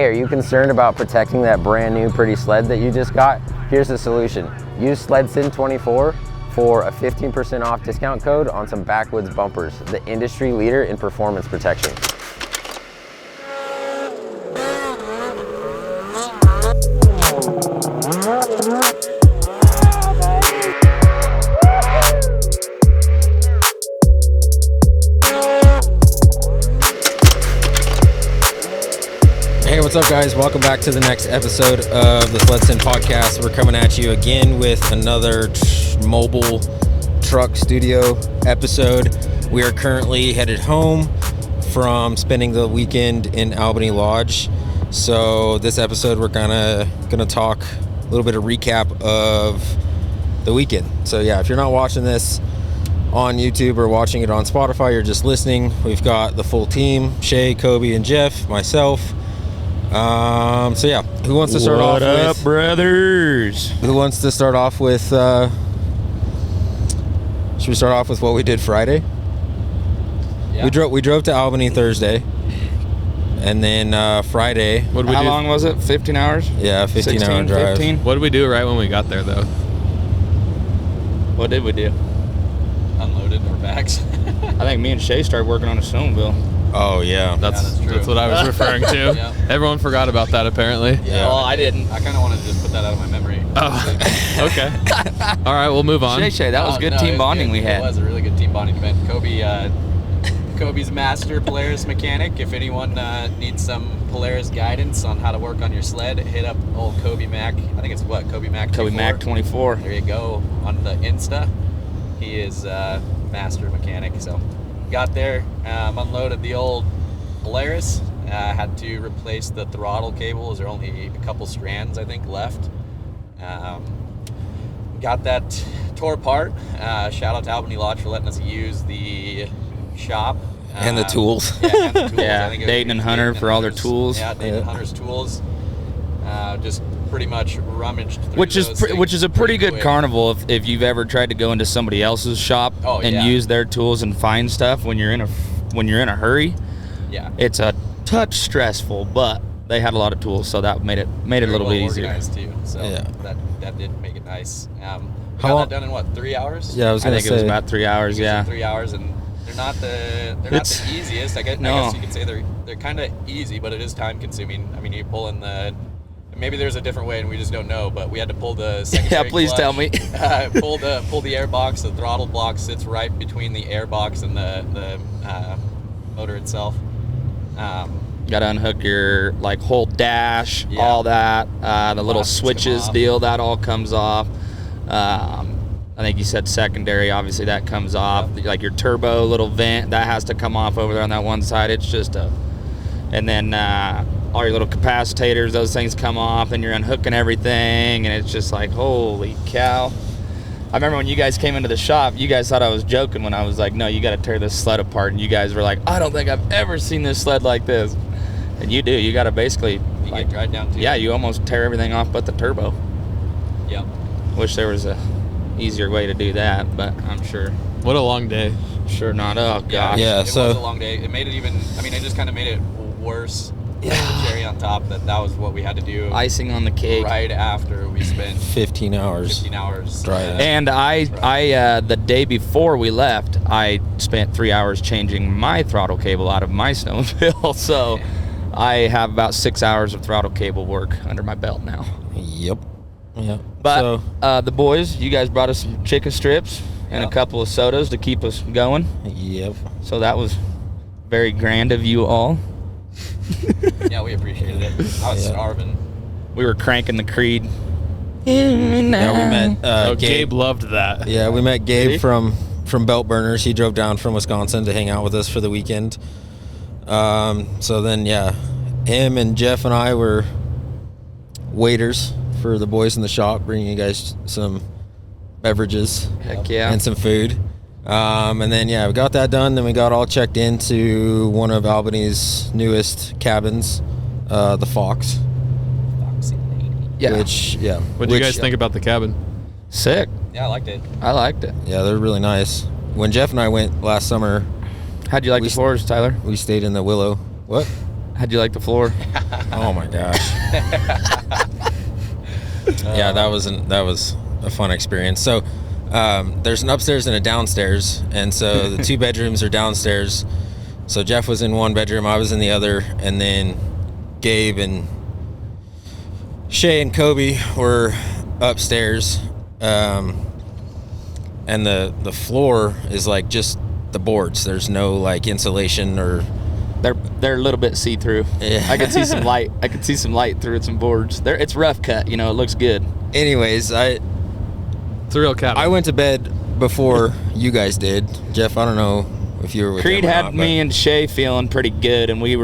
Hey, are you concerned about protecting that brand new pretty sled that you just got? Here's the solution. Use SledSend 24 for a 15% off discount code on some backwoods bumpers, the industry leader in performance protection. Hey, what's up, guys? Welcome back to the next episode of the SledSend podcast. We're coming at you again with another mobile truck studio episode. We are currently headed home from spending the weekend in Albany Lodge. So this episode, we're gonna talk a little bit of recap of the weekend. So yeah, if you're not watching this on YouTube or watching it on Spotify, you're just listening. We've got the full team: Shay, Kobe, and Jeff, myself. So yeah, who wants to start off with? What up, brothers? Who wants to start off with, should we start off with what we did Friday? Yeah. We drove to Albany Thursday, and then Friday. How long was it? 15 hours? Yeah, 15-hour drive. 15? What did we do right when we got there, though? What did we do? Unloaded our bags. I think me and Shay started working on a snowmobile. Oh yeah, That's true. That's what I was referring to. Yeah. Everyone forgot about that, apparently. Yeah. Well, I didn't. I kind of wanted to just put that out of my memory. Oh, okay. All right, we'll move on. Shay, that was good team bonding we had. It was a really good team bonding event. Kobe's master Polaris mechanic. If anyone needs some Polaris guidance on how to work on your sled, hit up old Kobe Mac. I think it's what? Kobe Mac 24? Kobe Mac 24. There you go. On the Insta. He is master mechanic. So got there, unloaded the old Polaris. Had to replace the throttle cable. There only a couple strands, I think, left. Got that tore apart. Shout out to Albany Lodge for letting us use the shop. And the tools. Yeah, and the tools. Yeah, I think Dayton and Hunter for all their Hunter's- tools. Yeah, Dayton and Hunter's tools. Just pretty much rummaged through Which is a pretty good quick. carnival if you've ever tried to go into somebody else's shop and use their tools and find stuff when you're in a hurry. Yeah. It's a touch stressful, but they had a lot of tools, so that made it a little bit easier. Organized too, so Yeah. that did make it nice. How Got long- that done in what, 3 hours? Yeah, I was I gonna think say it was about 3 hours. Usually Yeah. 3 hours, and they're not the easiest. I guess you could say they're kind of easy, but it is time consuming. I mean, you pull in maybe there's a different way and we just don't know, but we had to pull the secondary Yeah, please clutch, tell me. pull the air box. The throttle block sits right between the air box and the motor itself. Got to unhook your whole dash, Yeah. all that. The little Boxes come switches off. deal, that all comes off. I think you said secondary, obviously that comes off. Yep. Like your turbo little vent, that has to come off over there on that one side. It's just and then all your little capacitors, those things come off, and you're unhooking everything, and it's just like, holy cow. I remember when you guys came into the shop, you guys thought I was joking when I was like, no, you got to tear this sled apart, and you guys were like, I don't think I've ever seen this sled like this. And you do. You got to basically, You get right down to yeah, you almost tear everything off but the turbo. Yep. Wish there was a easier way to do that, but I'm sure What a long day. not. Oh, gosh. Yeah, It so- was a long day. It made it even. I mean, it just kind of made it worse. Yeah. The cherry on top. That was what we had to do. Icing on the cake. Right after we spent 15 hours. 15 hours Driving. And I the day before we left, I spent 3 hours changing my throttle cable out of my snowmobile. So I have about 6 hours of throttle cable work under my belt now. Yep. Yeah. But So, the boys, you guys brought us some chicken strips and a couple of sodas to keep us going. yep. So that was very grand of you all. Yeah, we appreciated it. I was starving. We were cranking the Creed. Yeah, we met Gabe loved that. Yeah, we met Did he? Gabe from Belt Burners. He drove down from Wisconsin to hang out with us for the weekend. So then, yeah, him and Jeff and I were waiters for the boys in the shop, bringing you guys some beverages Heck yeah. and some food. And then, yeah, we got that done. Then we got all checked into one of Albany's newest cabins, the Fox. Foxy lady. Yeah. What do you guys think about the cabin? Sick. Yeah, I liked it. I liked it. Yeah, they're really nice. When Jeff and I went last summer, How'd you like We the floors, Tyler? we stayed in the Willow. What? How'd you like the floor? Oh my gosh. Yeah, that was a fun experience. So there's an upstairs and a downstairs, and so the 2 bedrooms are downstairs. So Jeff was in one bedroom, I was in the other, and then Gabe and Shay and Kobe were upstairs. And the floor is like just the boards. There's no like insulation or. They're a little bit see-through. Yeah. I could see some light. I could see some light through some boards. It's rough cut. You know, it looks good. Anyways, It's a real cabin. I went to bed before you guys did. Jeff, I don't know if you were with Creed him or had not, me and Shay feeling pretty good, and we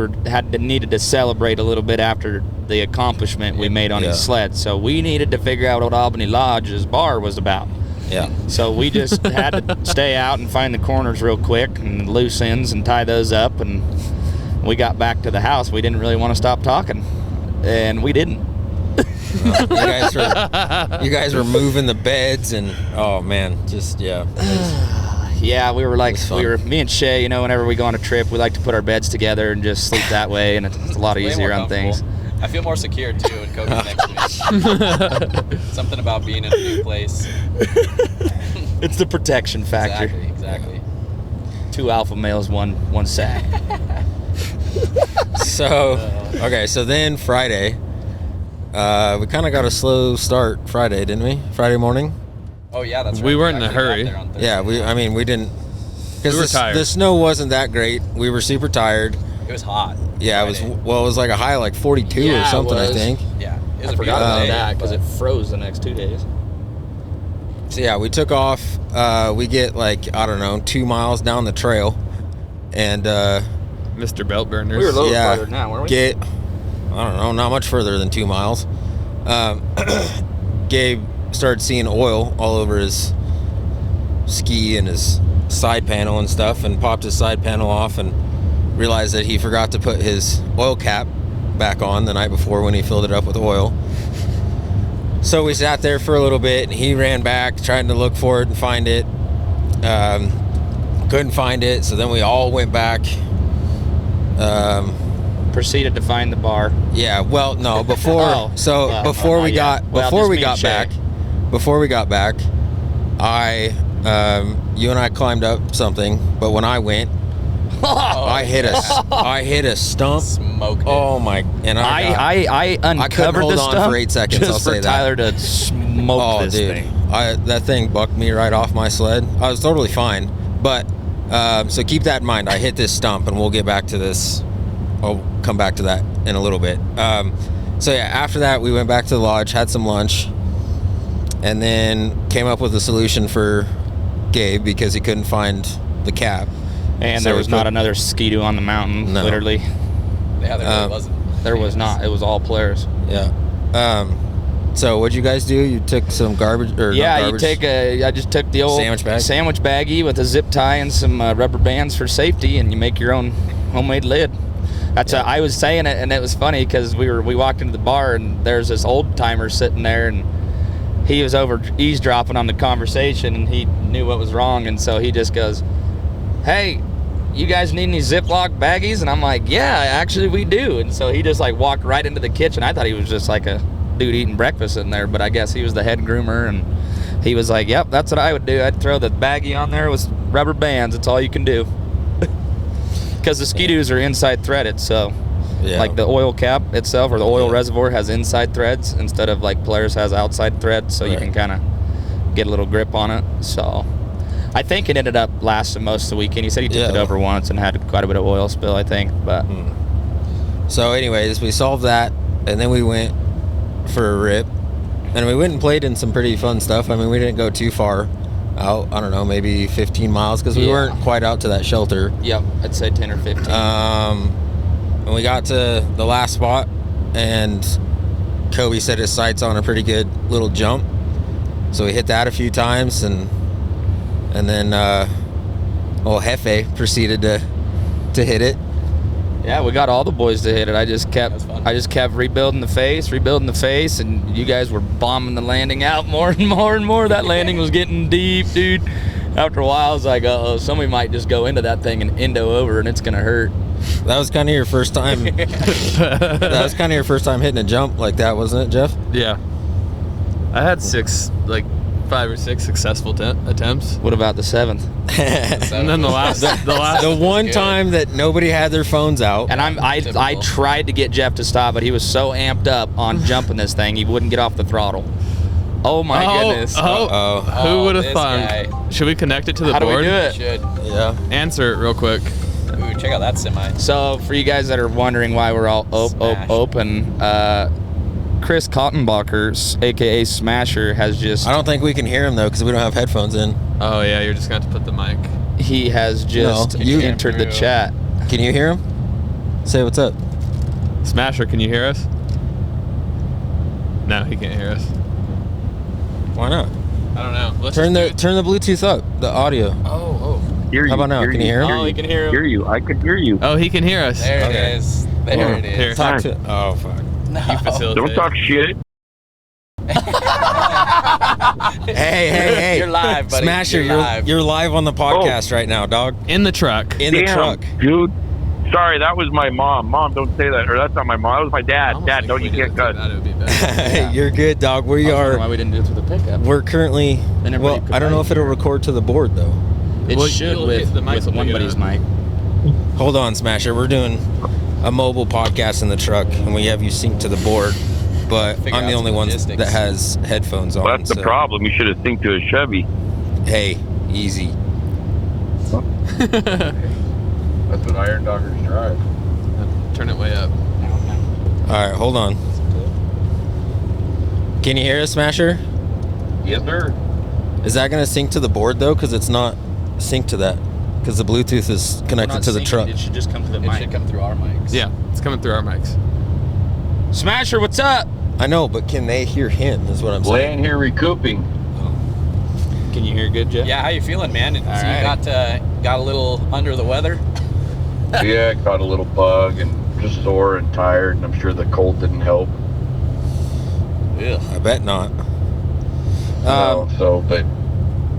needed to celebrate a little bit after the accomplishment we made on Yeah. his sled. So we needed to figure out what Albany Lodge's bar was about. Yeah. So we just had to stay out and find the corners real quick and loose ends and tie those up. And we got back to the house. We didn't really want to stop talking, and we didn't. You guys were moving the beds, and oh man, just yeah. Yeah, we were like, It was fun. me and Shay, you know, whenever we go on a trip, we like to put our beds together and just sleep that way, and it's a lot Way easier more on things. comfortable. I feel more secure too when Kobe's next to me. Something about being in a new place. It's the protection factor. Exactly. 2 alpha males, one sack. So okay, so then Friday, we kind of got a slow start Friday, didn't we? Friday morning. Oh yeah, that's right. We weren't in a actually got hurry. there on Thursday. Yeah, we didn't. Because We were tired. The snow wasn't that great. We were super tired. It was hot. Yeah, it Friday. was like a high of like 42 Yeah, or it something, I was. think. Yeah, it was I a forgot beautiful about day, that because but- it froze the next 2 days. So yeah, we took off. We get like, I don't know, 2 miles down the trail, and Mr. Belt Burners. We were a little yeah, farther than that, weren't we? get, I don't know, not much further than 2 miles. Gabe started seeing oil all over his ski and his side panel and stuff, and popped his side panel off and realized that he forgot to put his oil cap back on the night before when he filled it up with oil. So we sat there for a little bit, and he ran back trying to look for it and find it. Couldn't find it, so then we all went back. Proceeded to find the bar. Yeah, well, no, before Oh, so well, before we yeah. got Well, before just we me got and Shay. back, you and I climbed up something, but when I went, I hit a stump. Smoked it. Oh my! And I uncovered hold the on stuff for 8 seconds, just I'll for say that. Tyler to smoke Oh, this dude, thing. that thing bucked me right off my sled. I was totally fine, but so keep that in mind. I hit this stump, and we'll get back to this. I'll come back to that in a little bit. So yeah, after that, we went back to the lodge, had some lunch, and then came up with a solution for Gabe because he couldn't find the cap. And So there we was not put- another Ski-Doo on the mountain, No. literally. Yeah, there really wasn't. There was not. It was all Polaris. Yeah. So what'd you guys do? You took some garbage or not Yeah, garbage? I just took the old Sandwich bag? baggie with a zip tie and some rubber bands for safety, and you make your own homemade lid. That's Yeah. I was saying it, and it was funny because we walked into the bar, and there's this old timer sitting there, and he was over eavesdropping on the conversation, and he knew what was wrong, and so he just goes, "Hey, you guys need any Ziploc baggies?" And I'm like, "Yeah, actually we do." And so he just like walked right into the kitchen. I thought he was just like a dude eating breakfast in there, but I guess he was the head groomer, and he was like, "Yep, that's what I would do. I'd throw the baggie on there with rubber bands. It's all you can do." Because the Ski-Doos are inside threaded, so Yeah. like the oil cap itself or the oil Yeah. reservoir has inside threads instead of like Polaris has outside threads, so you Right. can kind of get a little grip on it. So I think it ended up lasting most of the weekend. He said he tipped it Yeah. over once and had quite a bit of oil spill, I think. But So anyways, we solved that, and then we went for a rip, and we went and played in some pretty fun stuff. I mean, we didn't go too far out. I don't know, maybe 15 miles because we Yeah. weren't quite out to that shelter. yep, I'd say 10 or 15. And we got to the last spot, and Kobe set his sights on a pretty good little jump. So we hit that a few times, and then old Jefe proceeded to hit it. Yeah, we got all the boys to hit it. I just That was fun. kept rebuilding the face, and you guys were bombing the landing out more and more and more. That landing was getting deep, dude. After a while, I was like, uh-oh, somebody might just go into that thing and endo over, and it's gonna hurt. That was kind of your first time. That was kind of your first time hitting a jump like that, wasn't it, Jeff? Yeah. I had 5 or 6 successful attempts. What about the 7th? And then the last The one Good. time that nobody had their phones out. And I Typical. tried to get Jeff to stop, but he was so amped up on jumping this thing, he wouldn't get off the throttle. Oh my goodness. Uh-oh. Who would have this thought? guy. Should we connect it to the How do we board? do it? Should. Yeah. Answer it real quick. Ooh, check out that semi. So for you guys that are wondering why we're all Smash. open, Chris Kaltenbacher, aka Smasher, has just I don't think we can hear him though because we don't have headphones in. Oh yeah, you're just gonna have to put the mic. he has just No, you- entered the Through. chat. Can you hear him? Say what's up. Smasher, can you hear us? No, he can't hear us. Why not? I don't know. Let's Turn just the Bluetooth up, the audio. Oh. Hear How about now? Can you hear him? Oh, he can hear him. Hear you. I can hear you. Oh, he can hear us. There Okay. it is. There it Here. is. Talk to. Oh fuck. No. You facilitate. Don't talk shit. Hey. You're live, buddy. Smasher, You're live. live on the podcast right now, dog. In the truck. In the Damn, truck. dude. Sorry, that was my mom. Mom, don't say that. Or that's not my mom. That was my dad. Almost Dad, like no, if you we can't did it cut. that, it would be better. Yeah. You're good, dog. We I was wondering why are. we didn't do it through the pickup. We're currently. Then everybody Well, could I don't know if it'll record to the board though. It Well, should you'll with hit the mic will one pick it buddy's up. mic. Hold on, Smasher. We're doing a mobile podcast in the truck, and we have you synced to the board. But Figure I'm out the only some one logistics. that has headphones on. Well, that's the so- problem. You should have synced to a Chevy. Hey, easy. That's what Iron Doggers drive. Turn it way up. All right, hold on. Can you hear us, Smasher? Yes, sir. Is that going to sync to the board though? Because it's not synced to that. Because the Bluetooth is connected to the truck. It should just come to the It mic. should come through our mics. Yeah, it's coming through our mics. Smasher, what's up? I know, but can they hear him? Is what I'm saying. Laying here recouping. Can you hear good, Jeff? Yeah, how you feeling, man? So All you right. got a little under the weather? Yeah, I caught a little bug and just sore and tired, and I'm sure the cold didn't help. Ugh. I bet not. But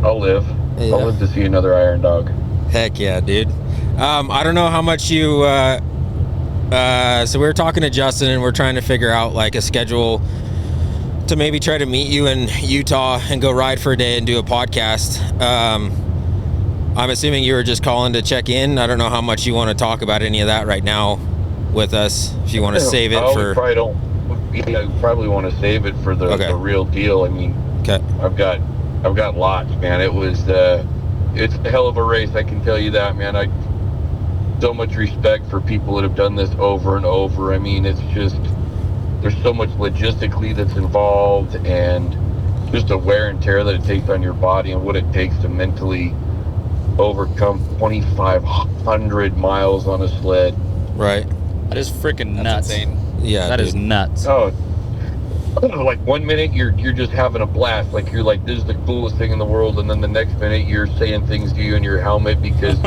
I'll live. Yeah. I'll live to see another Iron Dog. Heck yeah, dude. I don't know how much you. So we were talking to Justin, and we're trying to figure out like a schedule to maybe try to meet you in Utah and go ride for a day and do a podcast. I'm assuming you were just calling to check in. I don't know how much you want to talk about any of that right now with us. If you want to save it We for. probably don't. Yeah, we probably want to save it for the, Okay. the real deal. I mean, Okay. I've got lots, man. It was it's a hell of a race, I can tell you that, man. I so much respect for people that have done this over and over. I mean, it's just there's so much logistically that's involved, and just the wear and tear that it takes on your body, and what it takes to mentally overcome 2,500 miles on a sled. Right. That is freaking That's nuts. insane. Yeah. That dude. is nuts. Oh, like 1 minute you're just having a blast, like you're like, this is the coolest thing in the world, and then the next minute you're saying things to you in your helmet because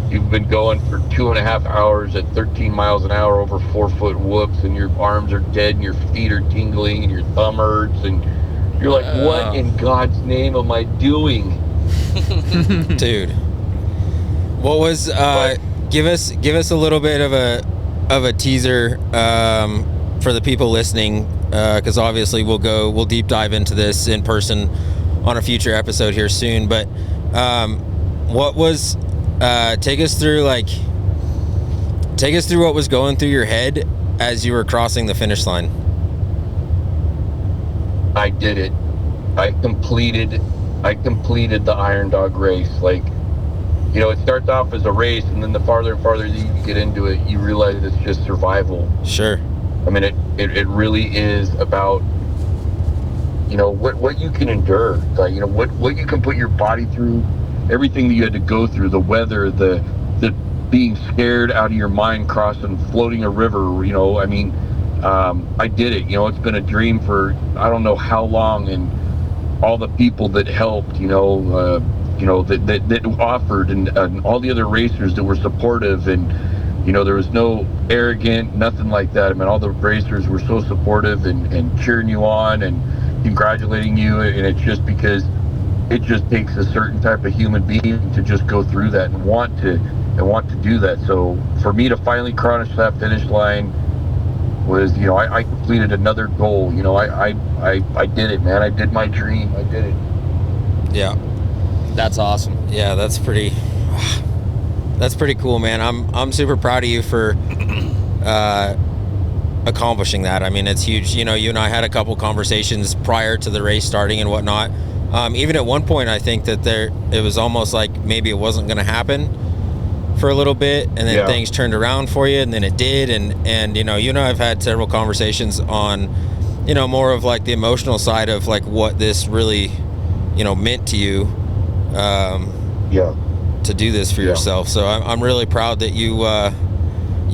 you've been going for 2.5 hours at 13 miles an hour over 4-foot whoops, and your arms are dead and your feet are tingling and your thumb hurts, and you're like, what in God's name am I doing? Dude, what was give us a little bit of a teaser for the people listening, because obviously we'll deep dive into this in person on a future episode here soon, but what was take us through what was going through your head as you were crossing the finish line. I did it. I completed the Iron Dog race. Like, you know, it starts off as a race, and then the farther and farther you get into it, you realize it's just survival. Sure. I mean, it really is about, you know, what you can endure. Like, you know, what you can put your body through, everything that you had to go through, the weather, the being scared out of your mind crossing, floating a river, you know, I mean, I did it. You know, it's been a dream for I don't know how long, and all the people that helped, that offered, and all the other racers that were supportive, and you know, there was no arrogant, nothing like that. I mean, all the racers were so supportive and cheering you on and congratulating you, and it's just because it just takes a certain type of human being to just go through that and want to and want to do that. So for me to finally cross that finish line was, you know, I completed another goal. You know, I did it, man. I did my dream. I did it. Yeah. That's awesome. Yeah, that's pretty cool, man. I'm super proud of you for accomplishing that. I mean, it's huge. You know, you and I had a couple conversations prior to the race starting and whatnot. Even at one point, I think that it was almost like maybe it wasn't going to happen for a little bit, and then things turned around for you, and then it did. And you know, I've had several conversations on, you know, more of like the emotional side of like what this really, you know, meant to you. To do this for yourself. So I'm really proud that you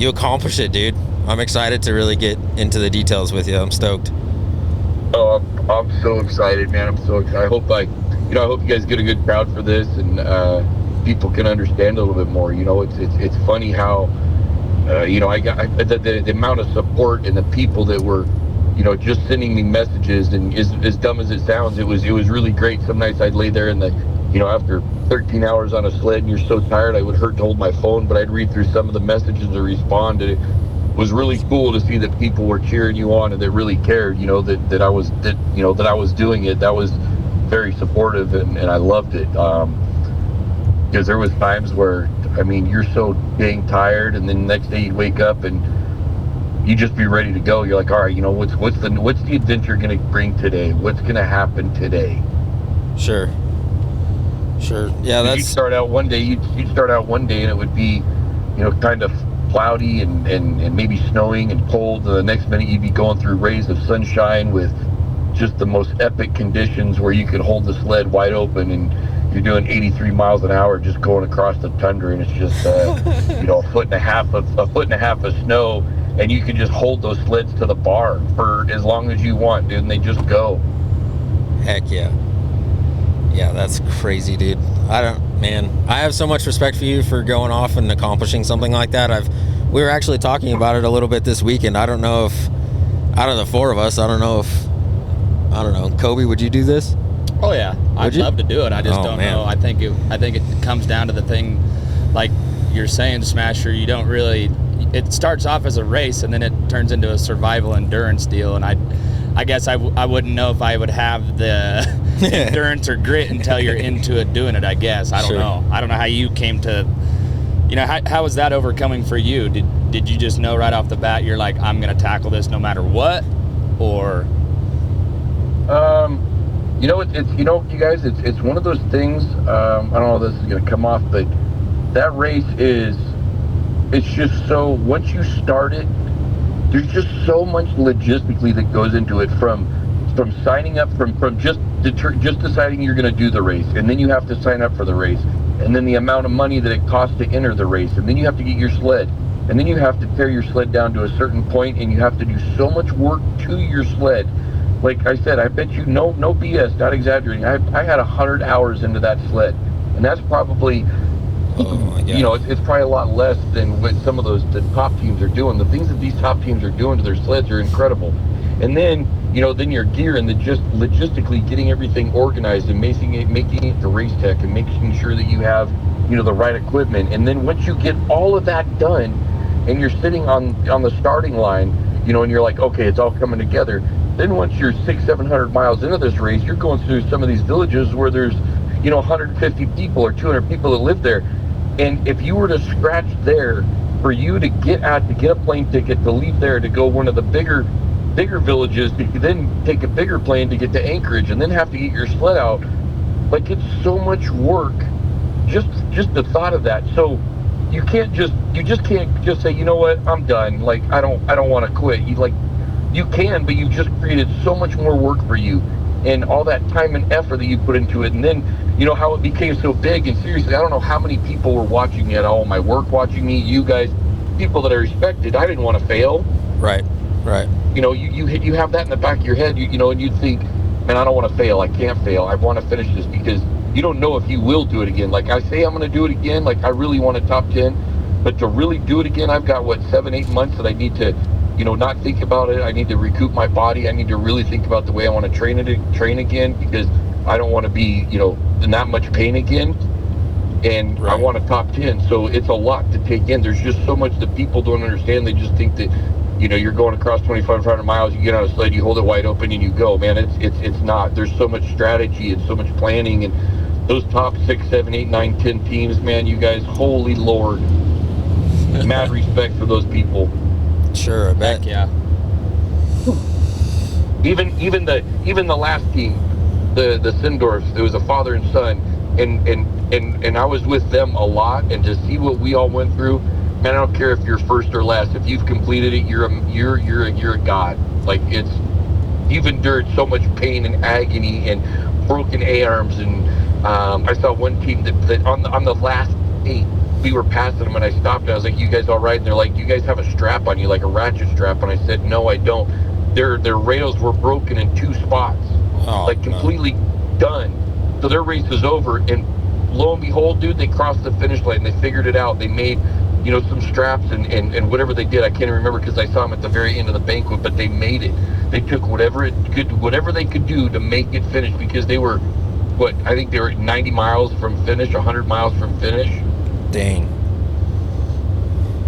accomplished it, dude. I'm excited to really get into the details with you. I'm stoked. Oh, I'm so excited, man. I'm so excited. I hope you guys get a good crowd for this, and people can understand a little bit more. You know, it's funny how you know, I got the amount of support and the people that were, you know, just sending me messages. And as dumb as it sounds, it was really great. Some nights I'd lay there in the, you know, after 13 hours on a sled and you're so tired, I would hurt to hold my phone, but I'd read through some of the messages and respond. And it was really cool to see that people were cheering you on and that really cared, you know, that I was doing it. That was very supportive, and I loved it. Because there was times where, I mean, you're so dang tired, and then the next day you wake up and you just be ready to go. You're like, all right, you know, what's the adventure going to bring today? What's going to happen today? Sure. Yeah, that's. You'd start out one day, and it would be, you know, kind of cloudy and maybe snowing and cold. The next minute you'd be going through rays of sunshine with just the most epic conditions where you could hold the sled wide open, and you're doing 83 miles an hour just going across the tundra, and it's just you know, a foot and a half of snow, and you can just hold those sleds to the bar for as long as you want, dude, and they just go. Heck yeah. Yeah, that's crazy, dude. I have so much respect for you for going off and accomplishing something like that. We were actually talking about it a little bit this weekend. I don't know if, out of the four of us, I don't know, Kobe, would you do this? Oh yeah, I'd love to do it. I just don't know. I think it comes down to the thing, like you're saying, Smasher. You don't really. It starts off as a race, and then it turns into a survival endurance deal. And I guess I wouldn't know if I would have the endurance or grit until you're into it, doing it. I guess I don't know. I don't know how you came to. You know, how was that overcoming for you? Did you just know right off the bat you're like, I'm gonna tackle this no matter what, or? You know, you guys, it's one of those things. I don't know if this is gonna come off, but that race it's just so, once you start it, there's just so much logistically that goes into it, from signing up, from just deciding you're gonna do the race, and then you have to sign up for the race, and then the amount of money that it costs to enter the race, and then you have to get your sled, and then you have to tear your sled down to a certain point, and you have to do so much work to your sled. Like I said, I bet you, no BS, not exaggerating, I had 100 hours into that sled, and that's probably, you know, it's probably a lot less than what some of the top teams are doing. The things that these top teams are doing to their sleds are incredible. And then, you know, then your gear, and just logistically getting everything organized and making it to race tech, and making sure that you have, you know, the right equipment. And then once you get all of that done, and you're sitting on the starting line, you know, and you're like, okay, it's all coming together. Then once you're 600-700 miles into this race, you're going through some of these villages where there's, you know, 150 people or 200 people that live there. And if you were to scratch there, for you to get a plane ticket to leave there to go one of the bigger villages, to then take a bigger plane to get to Anchorage, and then have to get your sled out, like, it's so much work, just the thought of that. So you can't just say, you know what, I'm done, like, I don't want to quit. You can, but you've just created so much more work for you, and all that time and effort that you put into it. And then, you know, how it became so big. And seriously, I don't know how many people were watching me at all my work, watching me, you guys, people that I respected. I didn't want to fail. Right. You know, you have that in the back of your head, you know, and you'd think, man, I don't want to fail. I can't fail. I want to finish this, because you don't know if you will do it again. Like, I say I'm going to do it again. Like, I really want a top 10, but to really do it again, I've got 7-8 months that I need to, you know, not think about it. I need to recoup my body. I need to really think about the way I want to train again, because I don't want to be, you know, in that much pain again. and I want a top 10. So it's a lot to take in. There's just so much that people don't understand. They just think that, you know, you're going across 2,500 miles, you get on a sled, you hold it wide open, and you go. Man, it's not. There's so much strategy and so much planning, and those top 6, 7, 8, 9, 10 teams, man, you guys, holy Lord. Mad respect for those people. Sure, I bet. Heck yeah. Even the last team, the Sindorfs, it was a father and son, and I was with them a lot, and to see what we all went through, man, I don't care if you're first or last. If you've completed it, you're a god. Like, you've endured so much pain and agony and broken arms, and I saw one team that on the last 8, we were passing them, and I stopped, and I was like, "You guys all right?" And they're like, "You guys have a strap on you, like a ratchet strap?" And I said, "No, I don't." Their rails were broken in 2 spots, completely done. So their race is over, and lo and behold, dude, they crossed the finish line. They figured it out. They made, you know, some straps and whatever they did. I can't remember because I saw them at the very end of the banquet, but they made it. They took whatever they could do to make it finish, because they were, I think they were 90 miles from finish, 100 miles from finish. Dang.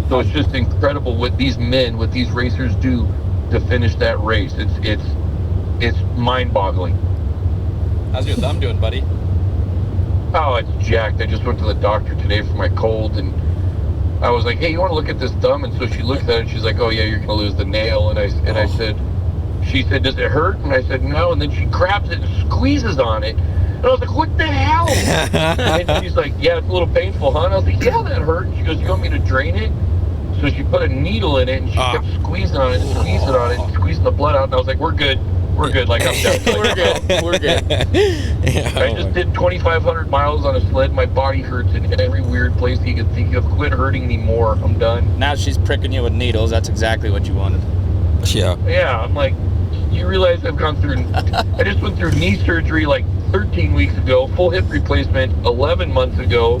So it's just incredible what these racers do to finish that race. It's mind-boggling. How's your thumb doing, buddy? Oh, it's jacked. I just went to the doctor today for my cold, and I was like, "Hey, you want to look at this thumb?" And so she looks at it, and she's like, "Oh yeah, you're gonna lose the nail." And I said, she said, "Does it hurt?" And I said, "No." And then she grabs it and squeezes on it, and I was like, "What the hell?" And she's like, "Yeah, it's a little painful, huh?" And I was like, "Yeah, that hurt." And she goes, "You want me to drain it?" So she put a needle in it, and she kept squeezing on it, and squeezing the blood out. And I was like, "We're good. We're good." Like, I'm done. We're good. Yeah, I just did 2,500 miles on a sled. My body hurts in every weird place you can think of. Quit hurting me more. I'm done. Now she's pricking you with needles. That's exactly what you wanted. Yeah. Yeah, I'm like, you realize I've gone through, I just went through knee surgery like 13 weeks ago, full hip replacement 11 months ago.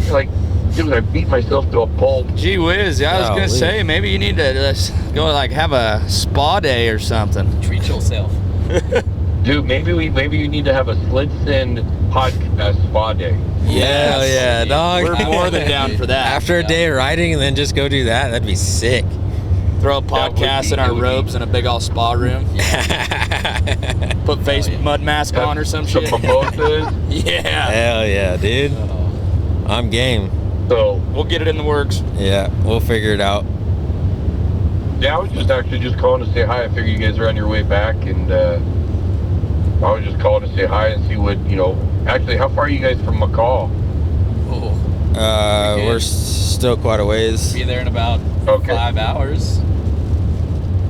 Like, dude, I beat myself to a pulp. Gee whiz, I was gonna say, maybe you need to go like have a spa day or something. Treat yourself. Dude, maybe you need to have a SledSend podcast spa day. Yeah, dog. We're more than down for that. After a day of riding, and then just go do that. That'd be sick. Throw a podcast in our robes in a big old spa room. Put face mud mask on or some shit. Mimosas. Yeah. Hell yeah, dude. I'm game. So we'll get it in the works. Yeah, we'll figure it out. Yeah, I was just calling to say hi. I figured you guys are on your way back, and I was just calling to say hi and see what, actually, how far are you guys from McCall? We're still quite a ways. Be there in about 5 hours.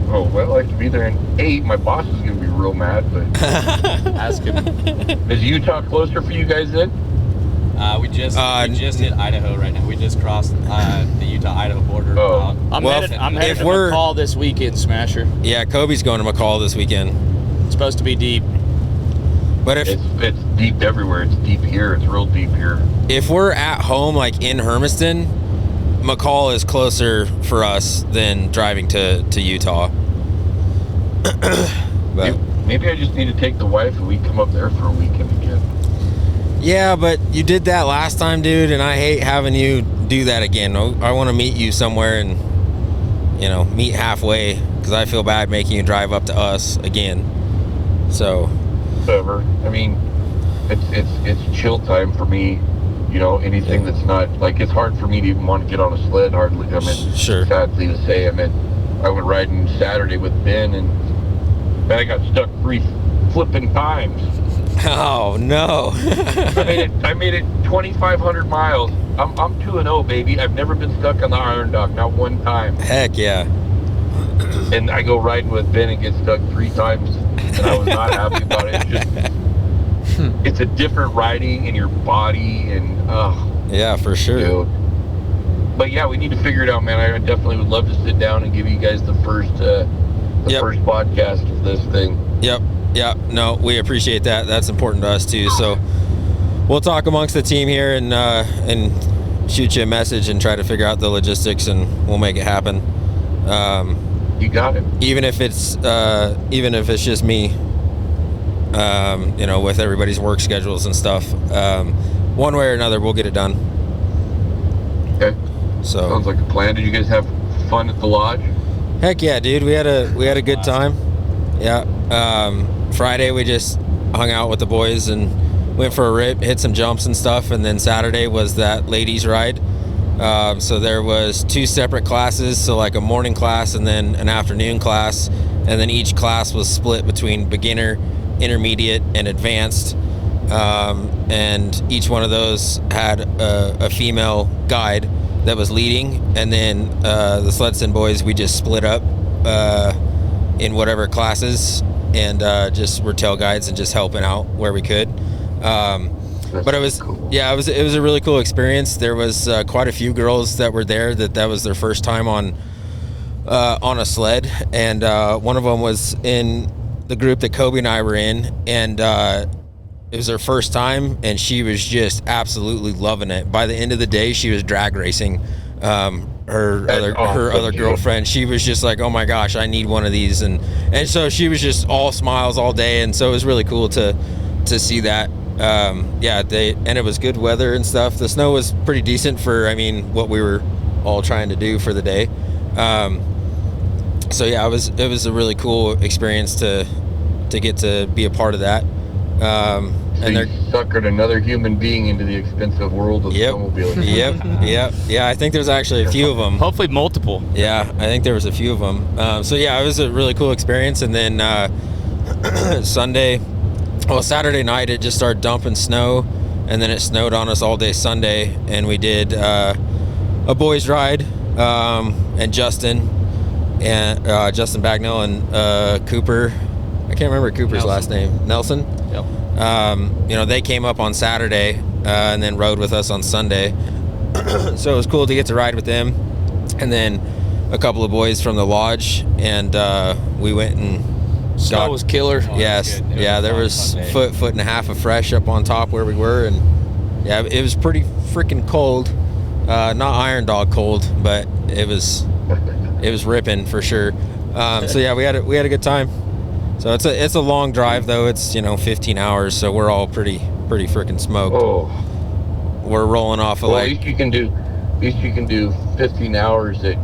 Oh, well, I could be there in 8. My boss is going to be real mad, but ask him. Is Utah closer for you guys then? We just hit Idaho right now. We just crossed the Utah-Idaho border. I'm headed to McCall this weekend, Smasher. Yeah, Kobe's going to McCall this weekend. It's supposed to be deep. But if it's deep everywhere, it's deep here. It's real deep here. If we're at home, like in Hermiston, McCall is closer for us than driving to Utah. But maybe I just need to take the wife and we come up there for a weekend again. Yeah, but you did that last time, dude, and I hate having you do that again. I want to meet you somewhere and, meet halfway, because I feel bad making you drive up to us again. So. Whatever. I mean, it's chill time for me. Anything that's not, like, it's hard for me to even want to get on a sled, hardly. I mean, sure. Sadly to say, I went riding Saturday with Ben, and I got stuck 3 flipping times. Oh no! I made it 2,500 miles. I'm 2-0, baby. I've never been stuck on the iron dock, not one time. Heck yeah! And I go riding with Ben and get stuck 3 times, and I was not happy about it. It's a different riding in your body, and yeah, for sure. Dude. But yeah, we need to figure it out, man. I definitely would love to sit down and give you guys the first first podcast of this thing. Yep. Yeah, no, we appreciate that. That's important to us too. So we'll talk amongst the team here and shoot you a message and try to figure out the logistics, and we'll make it happen. You got it. Even if it's just me, with everybody's work schedules and stuff. one way or another, we'll get it done. Okay. So Sounds like a plan. Did you guys have fun at the lodge? heck yeah, dude. We had a good time. Yeah. Friday we just hung out with the boys and went for a rip, hit some jumps and stuff, and then Saturday was that ladies ride. So there was 2 separate classes, so like a morning class and then an afternoon class, and then each class was split between beginner, intermediate, and advanced. And each one of those had a female guide that was leading, and then the SledSend boys, we just split up in whatever classes and just were tail guides and just helping out where we could. But it was cool. Yeah, it was a really cool experience. There was quite a few girls that were there that was their first time on a sled, and one of them was in the group that Kobe and I were in, and it was her first time, and she was just absolutely loving it. By the end of the day, she was drag racing her other girlfriend. She was just like, oh my gosh, I need one of these, and so she was just all smiles all day, and so it was really cool to see that. And it was good weather and stuff. The snow was pretty decent for, what we were all trying to do for the day. So yeah, it was a really cool experience to get to be a part of that. And they're suckered another human being into the expensive world of snowmobiling. Yep. I think there's actually a few of them. Hopefully multiple. Yeah, I think there was a few of them. So yeah, it was a really cool experience. And then Saturday night it just started dumping snow, and then it snowed on us all day Sunday, and we did a boys ride, and Justin Bagnell and Cooper. I can't remember Cooper's last name. Nelson. Yep. They came up on Saturday and then rode with us on Sunday. So it was cool to get to ride with them. And then a couple of boys from the lodge, and we went and Snow was killer. Yes. Yeah, there was foot and a half of fresh up on top where we were, and yeah, it was pretty freaking cold. Not Iron Dog cold, but it was ripping for sure. So yeah, we had a good time. So it's a long drive though. It's 15 hours, so we're all pretty freaking smoked. Oh, we're rolling off of at least you can do 15 hours at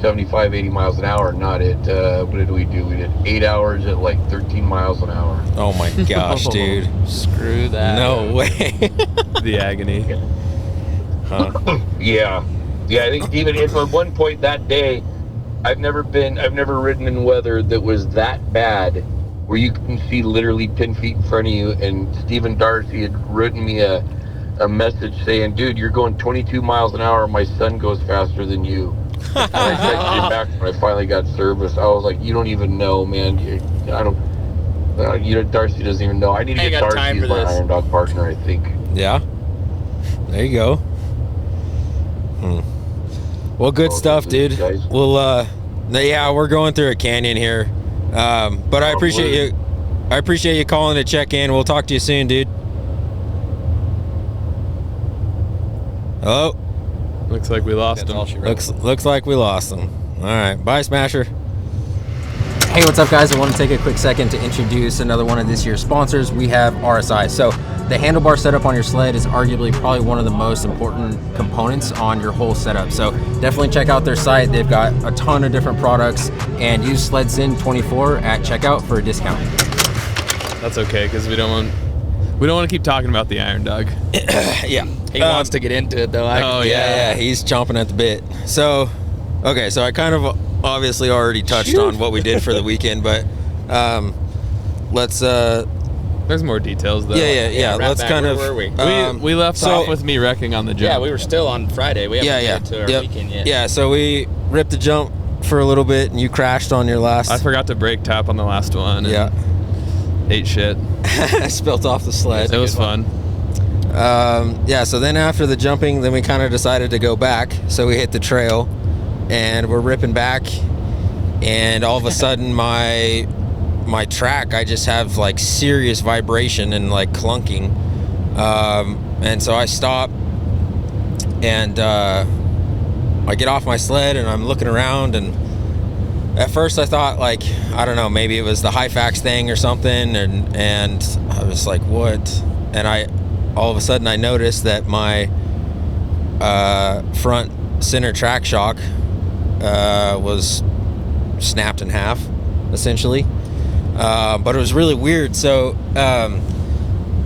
75, 80 miles an hour, not at what did we do? We did 8 hours at like 13 miles an hour. Oh my gosh, dude! Screw that. No way. The agony. Huh. Yeah. I think even at one point that day, I've never ridden in weather that was that bad, where you can see literally 10 feet in front of you. And Stephen Darcy had written me a message saying, dude, you're going 22 miles an hour. My son goes faster than you. And I texted him back when I finally got service. I was like, you don't even know, man. Darcy doesn't even know. I need to get Darcy as my Iron Dog partner, I think. Yeah. There you go. Well, good stuff, dude. Guys. Well, we're going through a canyon here. But I appreciate you. I appreciate you calling to check in. We'll talk to you soon, dude. Hello? Looks like we lost him. Looks like we lost him. All right. Bye, Smasher. Hey, what's up, guys? I want to take a quick second to introduce another one of this year's sponsors. We have RSI. So the handlebar setup on your sled is arguably probably one of the most important components on your whole setup. So definitely check out their site. They've got a ton of different products, and use SledSend 24 at checkout for a discount. That's okay, because we don't want to keep talking about the Iron Dog. Yeah. He wants to get into it though. Yeah, he's chomping at the bit. So, okay, so I kind of obviously already touched on what we did for the weekend, but let's there's more details though. Yeah. Let's kind of where were we? We left off with me wrecking on the jump. Yeah, we were still on Friday. We haven't made it to our weekend yet. Yeah, so we ripped the jump for a little bit, and you crashed on your last. I forgot to brake tap on the last one. Yeah. Ate shit. Spilt off the sled. It was fun. So then after the jumping, then we kind of decided to go back. So we hit the trail, and we're ripping back, and all of a sudden my track, I just have like serious vibration and like clunking, and so I stop, and I get off my sled, and I'm looking around, and at first I thought, like, I don't know, maybe it was the Hyfax thing or something, and I was like, what? And I all of a sudden I noticed that my front center track shock was snapped in half, essentially. But it was really weird. So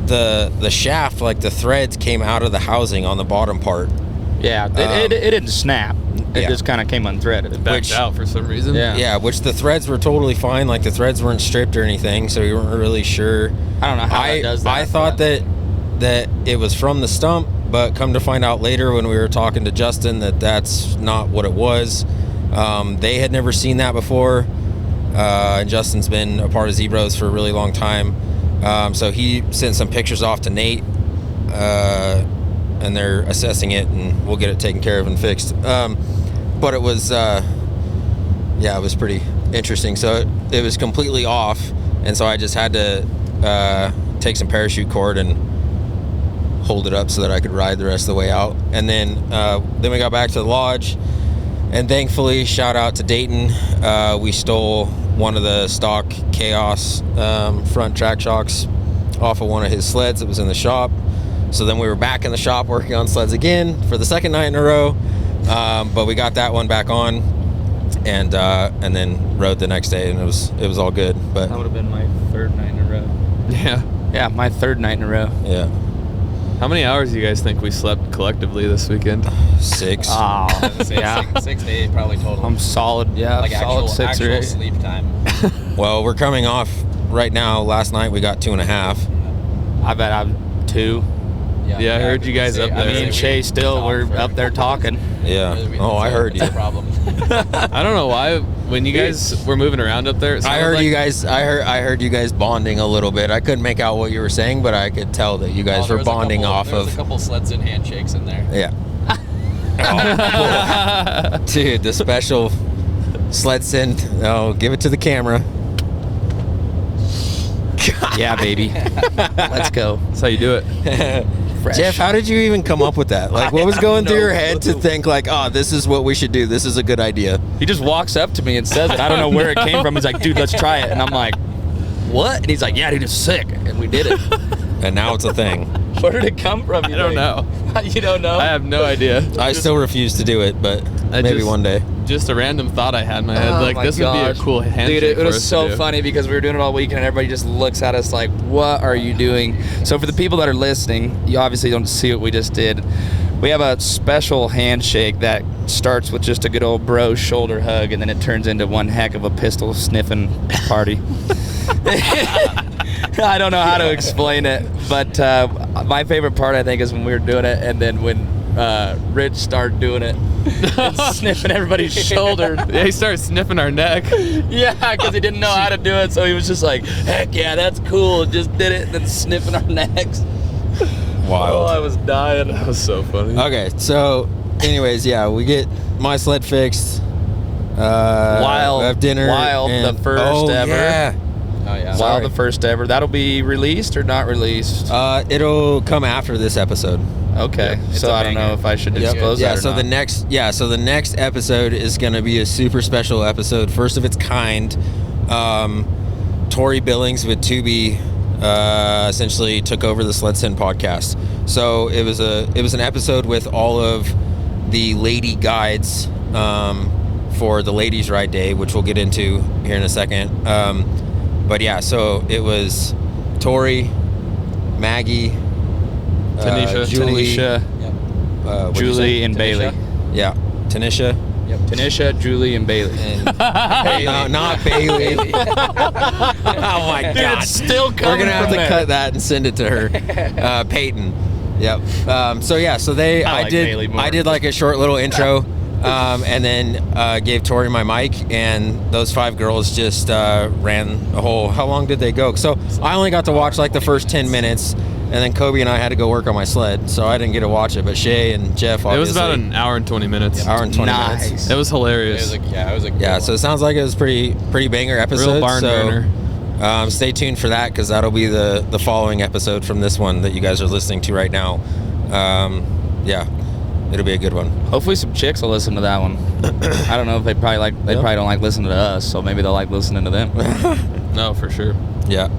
the shaft, like the threads, came out of the housing on the bottom part. Yeah, it didn't snap. It just kind of came unthreaded. It backed out for some reason. Yeah, which the threads were totally fine. Like the threads weren't stripped or anything, so we weren't really sure. I don't know how it does that. I thought that it was from the stump, but come to find out later when we were talking to Justin that that's not what it was. They had never seen that before. And Justin's been a part of Z-Bros for a really long time. So he sent some pictures off to Nate, and they're assessing it, and we'll get it taken care of and fixed. But it was, it was pretty interesting. So it was completely off, and so I just had to take some parachute cord and hold it up so that I could ride the rest of the way out. And then we got back to the lodge, and thankfully, shout out to Dayton, we stole one of the stock Chaos front track shocks off of one of his sleds that was in the shop. So then we were back in the shop working on sleds again for the second night in a row, but we got that one back on, and then rode the next day, and it was all good. But that would have been my third night in a row. Yeah, my third night in a row. Yeah. How many hours do you guys think we slept collectively this weekend? 6. Oh, yeah. 6 to 8 probably total. I'm solid. Yeah, like solid actual 6 or 8. sleep time. Well, we're coming off right now. Last night we got 2.5. I bet I'm 2. Yeah, I heard you guys up there. Me and Shay still, we're up there talking. Yeah. Oh, I heard you. That's a problem. I don't know why when you guys were moving around up there. I heard you guys. I heard you guys bonding a little bit. I couldn't make out what you were saying, but I could tell that you guys were bonding there off was of. a couple SledSend handshakes in there. Yeah. Oh, dude, the special SledSend. Oh, give it to the camera. Yeah, baby. Let's go. That's how you do it. Fresh. Jeff, how did you even come up with that? Like, what was going through your head to think like, oh, this is what we should do. This is a good idea. He just walks up to me and says it. I don't know where it came from. He's like, dude, let's try it. And I'm like, what? And he's like, yeah, dude, it's sick. And we did it. And now it's a thing. Where did it come from? I don't know. You don't know? I have no idea. I still refuse to do it, but maybe one day. Just a random thought I had in my head. Like, this would be a cool handshake. Dude, it for was us to so do. funny because we were doing it all weekend and everybody just looks at us like, what are you doing? So for the people that are listening, you obviously don't see what we just did. We have a special handshake that starts with just a good old bro shoulder hug, and then it turns into one heck of a pistol sniffing party. I don't know how to explain it, but my favorite part, I think, is when we were doing it, and then when Rich started doing it and sniffing everybody's shoulder. Yeah, he started sniffing our neck. Yeah, because he didn't know how to do it, so he was just like, heck yeah, that's cool. Just did it, and then sniffing our necks. Wild. Oh, I was dying. That was so funny. Okay, so anyways, yeah, we get my sled fixed. Wild, we have dinner. Wild, and, the first ever. Yeah. Oh yeah. Wild, the first ever. That'll be released or not released? It'll come after this episode. Okay, It's so a I don't banger. know if I should Yep. disclose Yeah, that or so not. the next episode is going to be a super special episode, first of its kind. Tori Billings with Tubi essentially took over the SledSend podcast. So it was an episode with all of the lady guides for the Ladies Ride Day, which we'll get into here in a second. But yeah, so it was Tori, Maggie, Tanisha. Julie, Tanisha, what'd you say? Julie, and Bailey. Yeah, Tanisha. Yep. Tanisha, Julie, and Bailey. And no, not Bailey. Oh my Dude, God! it's still coming. We're gonna have from to there. cut that and send it to her. Peyton. Yep. So yeah. So I like Bailey more. I did like a short little intro, and then gave Tori my mic, and those 5 girls just ran a whole. How long did they go? So I only got to watch like the first 10 minutes. And then Kobe and I had to go work on my sled, so I didn't get to watch it. But Shay and Jeff, obviously. It was about an hour and 20 minutes. hour and 20 Nice. minutes. It was hilarious. It was a good Yeah, one. so it sounds like it was pretty banger episode. Real barn so, burner. stay tuned for that because that'll be the following episode from this one that you guys are listening to right now. Yeah, it'll be a good one. Hopefully some chicks will listen to that one. I don't know if they probably don't like listening to us, so maybe they'll like listening to them. No, for sure. Yeah.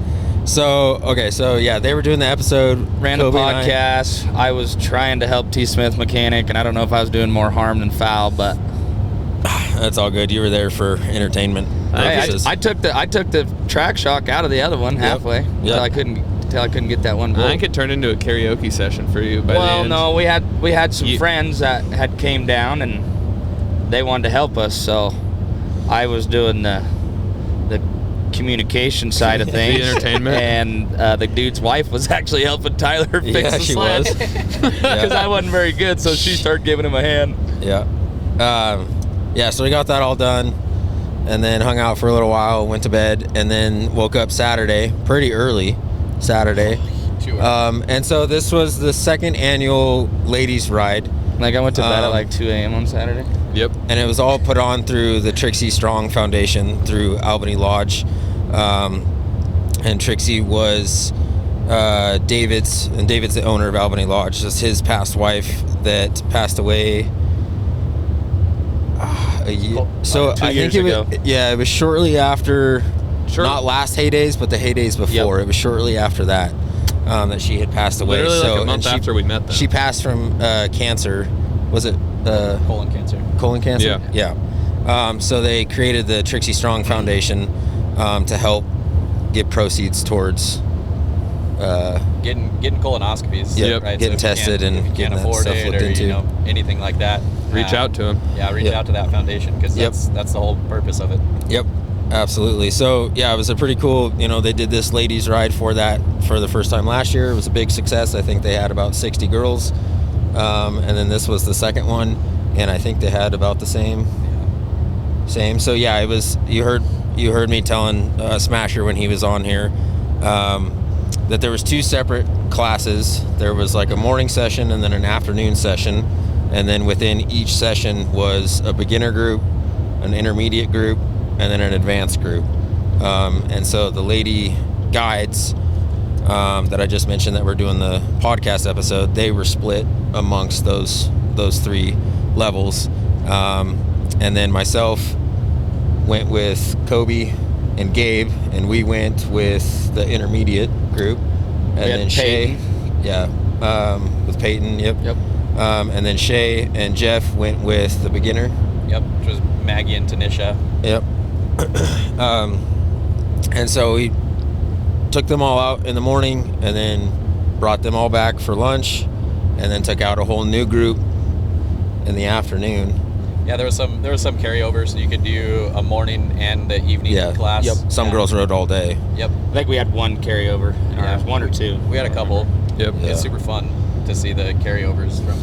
So yeah, they were doing the episode. Ran a Kobe and I. podcast. I was trying to help T. Smith Mechanic, and I don't know if I was doing more harm than foul, but That's all good. You were there for entertainment purposes. I took the track shock out of the other one halfway until I couldn't get that one bull. I think it turned into a karaoke session for you by the end. No, we had some friends that had came down and they wanted to help us, so I was doing the communication side of things, the entertainment, and the dude's wife was actually helping Tyler fix the she sled. was. Because I wasn't very good, so she started giving him a hand. Yeah. So we got that all done, and then hung out for a little while, went to bed, and then woke up Saturday, pretty early Saturday. And so this was the second annual ladies ride. Like I went to bed at like 2 a.m. on Saturday. Yep. And it was all put on through the Trixie Strong Foundation through Albany Lodge. And Trixie was David's the owner of Albany Lodge. Just his past wife that passed away a year. So I think it was shortly after, not last heydays, but the heydays before. Yep. It was shortly after that that she had passed away. Literally like a month after we met them. She passed from cancer. Was it colon cancer? Colon cancer? Yeah. So they created the Trixie Strong Foundation to help get proceeds towards getting colonoscopies. Yep. Right? Getting tested and can't getting afford that stuff it looked or into. Anything like that. Reach out to him. Yeah, reach out to that foundation because that's the whole purpose of it. Yep. Absolutely. So yeah, it was a pretty cool, they did this ladies ride for the first time last year. It was a big success. I think they had about 60 girls. And then this was the second one, and I think they had about the same. So yeah, it was, you heard me telling Smasher when he was on here, that there was two separate classes. There was like a morning session and then an afternoon session. And then within each session was a beginner group, an intermediate group, and then an advanced group. And so the lady guides that I just mentioned that were doing the podcast episode, they were split amongst those three levels. And then myself went with Kobe and Gabe, and we went with the intermediate group. And then Shay, with Peyton, yep. And then Shay and Jeff went with the beginner. Yep, which was Maggie and Tanisha. Yep. And so we took them all out in the morning and then brought them all back for lunch, and then took out a whole new group in the afternoon. Yeah, there was some carryovers, so you could do a morning and the evening class. Yep. Some girls rode all day. Yep. I think we had one carryover, or one or two. We had a couple. Yep. It's super fun to see the carryovers from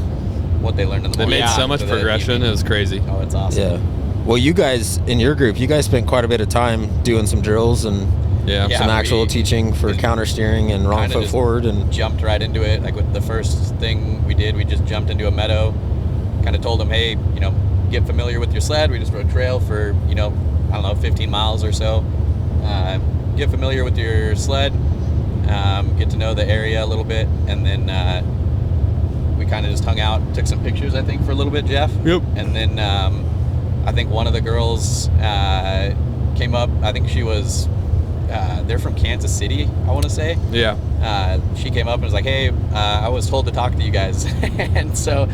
what they learned in the morning. They made so much progression. It was crazy. Oh, it's awesome. Yeah. Well, you guys, in your group, you guys spent quite a bit of time doing some drills and some actual teaching for counter steering and wrong foot forward. And jumped right into it. Like with the first thing we did, we just jumped into a meadow, kind of told them, hey, get familiar with your sled. We just rode trail for, 15 miles or so. Get familiar with your sled, get to know the area a little bit, and then we kind of just hung out, took some pictures, I think, for a little bit, Jeff. Yep. And then I think one of the girls came up. I think she was, they're from Kansas City, I want to say. Yeah. She came up and was like, hey, I was told to talk to you guys. And so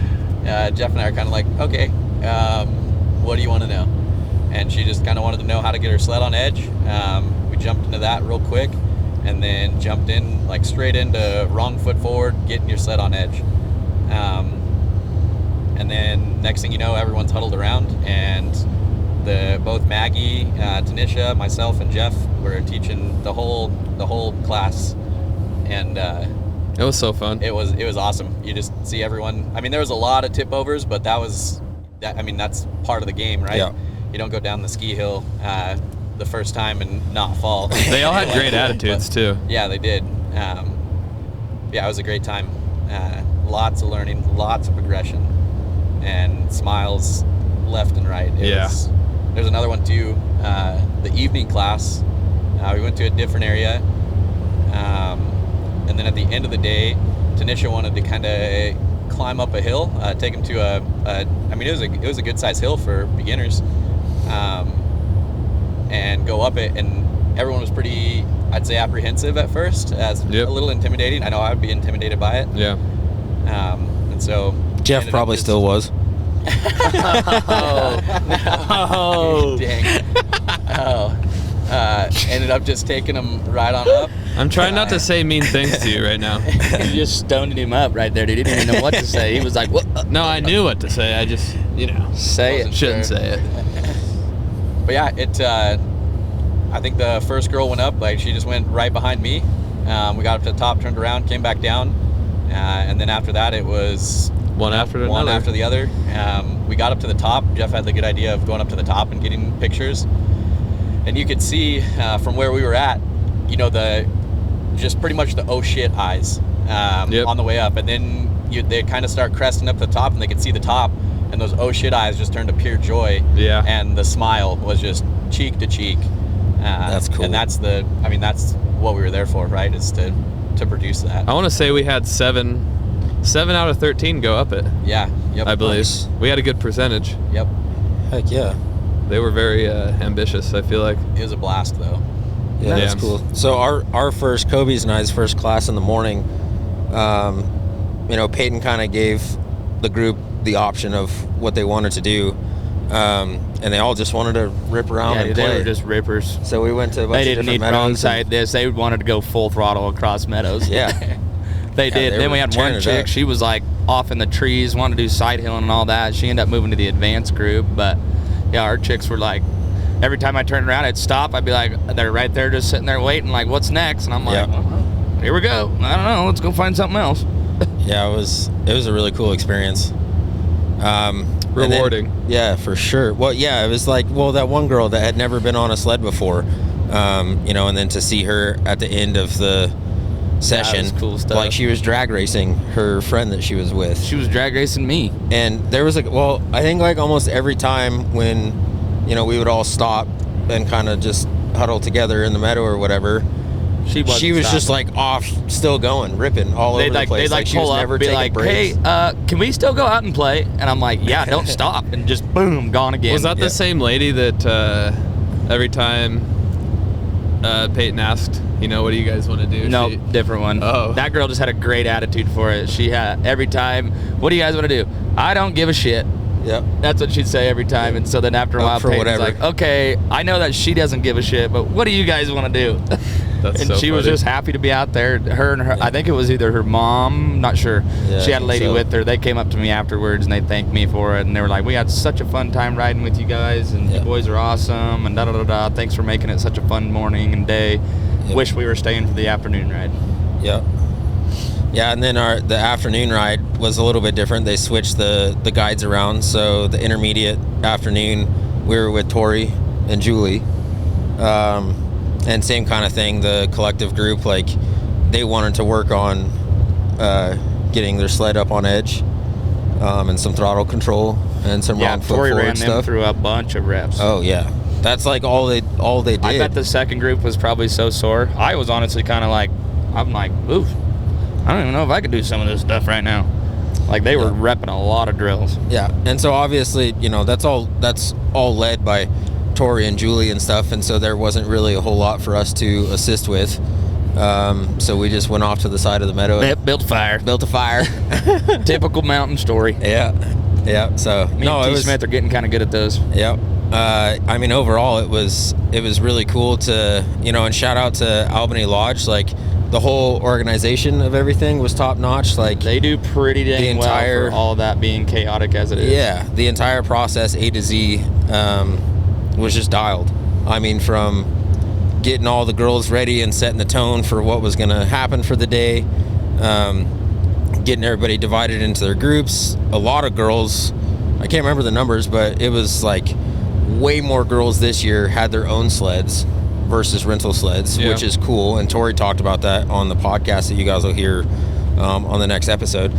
Jeff and I are kind of like, okay, what do you want to know? And she just kind of wanted to know how to get her sled on edge. We jumped into that real quick, and then jumped in like straight into wrong foot forward, getting your sled on edge. And then next thing you know, everyone's huddled around, and both Maggie, Tanisha, myself, and Jeff were teaching the whole class, and it was so fun. It was awesome. You just see everyone. I mean, there was a lot of tip overs, but that's part of the game, right? Yeah. You don't go down the ski hill the first time and not fall. They all had great attitudes too. Yeah, they did. It was a great time. Lots of learning, lots of progression, and smiles left and right. There's another one too. The evening class, we went to a different area, and then at the end of the day, Tanisha wanted to kind of climb up a hill, take him to it was a good sized hill for beginners, and go up it, and everyone was pretty I'd say apprehensive at first, as Yep. a little intimidating. I know I would be intimidated by it. Yeah. And so Jeff probably still was. Oh, dang. Ended up just taking him right on up. I'm trying not to say mean things to you right now. You just stoned him up right there, dude. He didn't even know what to say. He was like, what? No, I knew what to say. I just, Say it. shouldn't say it. But yeah, I think the first girl went up, like she just went right behind me. We got up to the top, turned around, came back down. And then after that, it was One after one another. after the other. We got up to the top. Jeff had the good idea of going up to the top and getting pictures. And you could see from where we were at, just pretty much the oh shit eyes on the way up. And then they kind of start cresting up the top, and they could see the top, and those oh shit eyes just turned to pure joy. Yeah. And the smile was just cheek to cheek. That's cool. And that's what we were there for, right? Is to produce that. I want to say we had 7 out of 13 go up it. Yeah. Yep. I believe. We had a good percentage. Yep. Heck yeah. They were very ambitious, I feel like. It was a blast, though. Yeah, that's Yeah. cool. So our first, Kobe's and I's first class in the morning, Peyton kind of gave the group the option of what they wanted to do, and they all just wanted to rip around Yeah, and they play. were just rippers. So we went to a bunch They of didn't different need meadows. brongside this. They wanted to go full throttle across meadows. Yeah. They did. they Then were we had tearing one it chick. up. She was like off in the trees, wanted to do side hilling and all that. She ended up moving to the advanced group. But yeah, our chicks were like, every time I turned around, I'd stop. I'd be like, they're right there just sitting there waiting, like, what's next? And I'm like, Yeah. well, here we go. I don't know. Let's go find something else. Yeah, it was a really cool experience. And then- Rewarding. yeah, for sure. Well, yeah, it was like, that one girl that had never been on a sled before, and then to see her at the end of the session, was cool stuff. like she was drag racing her friend that she was with. She was drag racing me. And there was I think like almost every time when, we would all stop and kind of just huddle together in the meadow or whatever, she was just like off, still going, ripping all over the place. They'd like she was pull up never and be taking like, breaks. hey, can we still go out and play? And I'm like, yeah, don't stop. And just boom, gone again. Was that the same lady that every time Peyton asked, what do you guys want to do? No, different one. Oh. That girl just had a great attitude for it. She had every time, what do you guys want to do? I don't give a shit. Yep. That's what she'd say every time. And so then after a Up while, for Peyton's whatever. like, okay, I know that she doesn't give a shit, but what do you guys want to do? That's And so she was funny. just happy to be out there. Her and her, I think it was either her mom, not sure. Yeah, She I had a think lady so. with her. They came up to me afterwards and they thanked me for it. And they were like, we had such a fun time riding with you guys, and Yeah. you boys are awesome, and da-da-da-da. Thanks for making it such a fun morning and day. Yep. Wish we were staying for the afternoon ride. Yep. Yeah, and then the afternoon ride was a little bit different. They switched the guides around. So the intermediate afternoon, we were with Tori and Julie. And same kind of thing, the collective group, like they wanted to work on getting their sled up on edge, and some throttle control and some Yeah, wrong foot Tori forward ran them stuff. through a bunch of reps. Oh yeah, that's like all they did. I bet the second group was probably so sore. I was honestly kind of like, I'm like, oof, I don't even know if I could do some of this stuff right now. Like they were repping a lot of drills. Yeah, and so obviously, that's all led by Tori and Julie and stuff, and so there wasn't really a whole lot for us to assist with. So we just went off to the side of the meadow. Yep, built fire. Built a fire. Typical mountain story. Yeah. So Me and T. Smith are getting kind of good at those. Yep. Overall, it was really cool to, and shout out to Albany Lodge. Like the whole organization of everything was top notch. Like They do pretty dang well for all that being chaotic as it is. Yeah, the entire process, A to Z, was just dialed. I mean, from getting all the girls ready and setting the tone for what was going to happen for the day, getting everybody divided into their groups. A lot of girls, I can't remember the numbers, but it was like way more girls this year had their own sleds versus rental sleds, which is cool. And Tori talked about that on the podcast that you guys will hear on the next episode.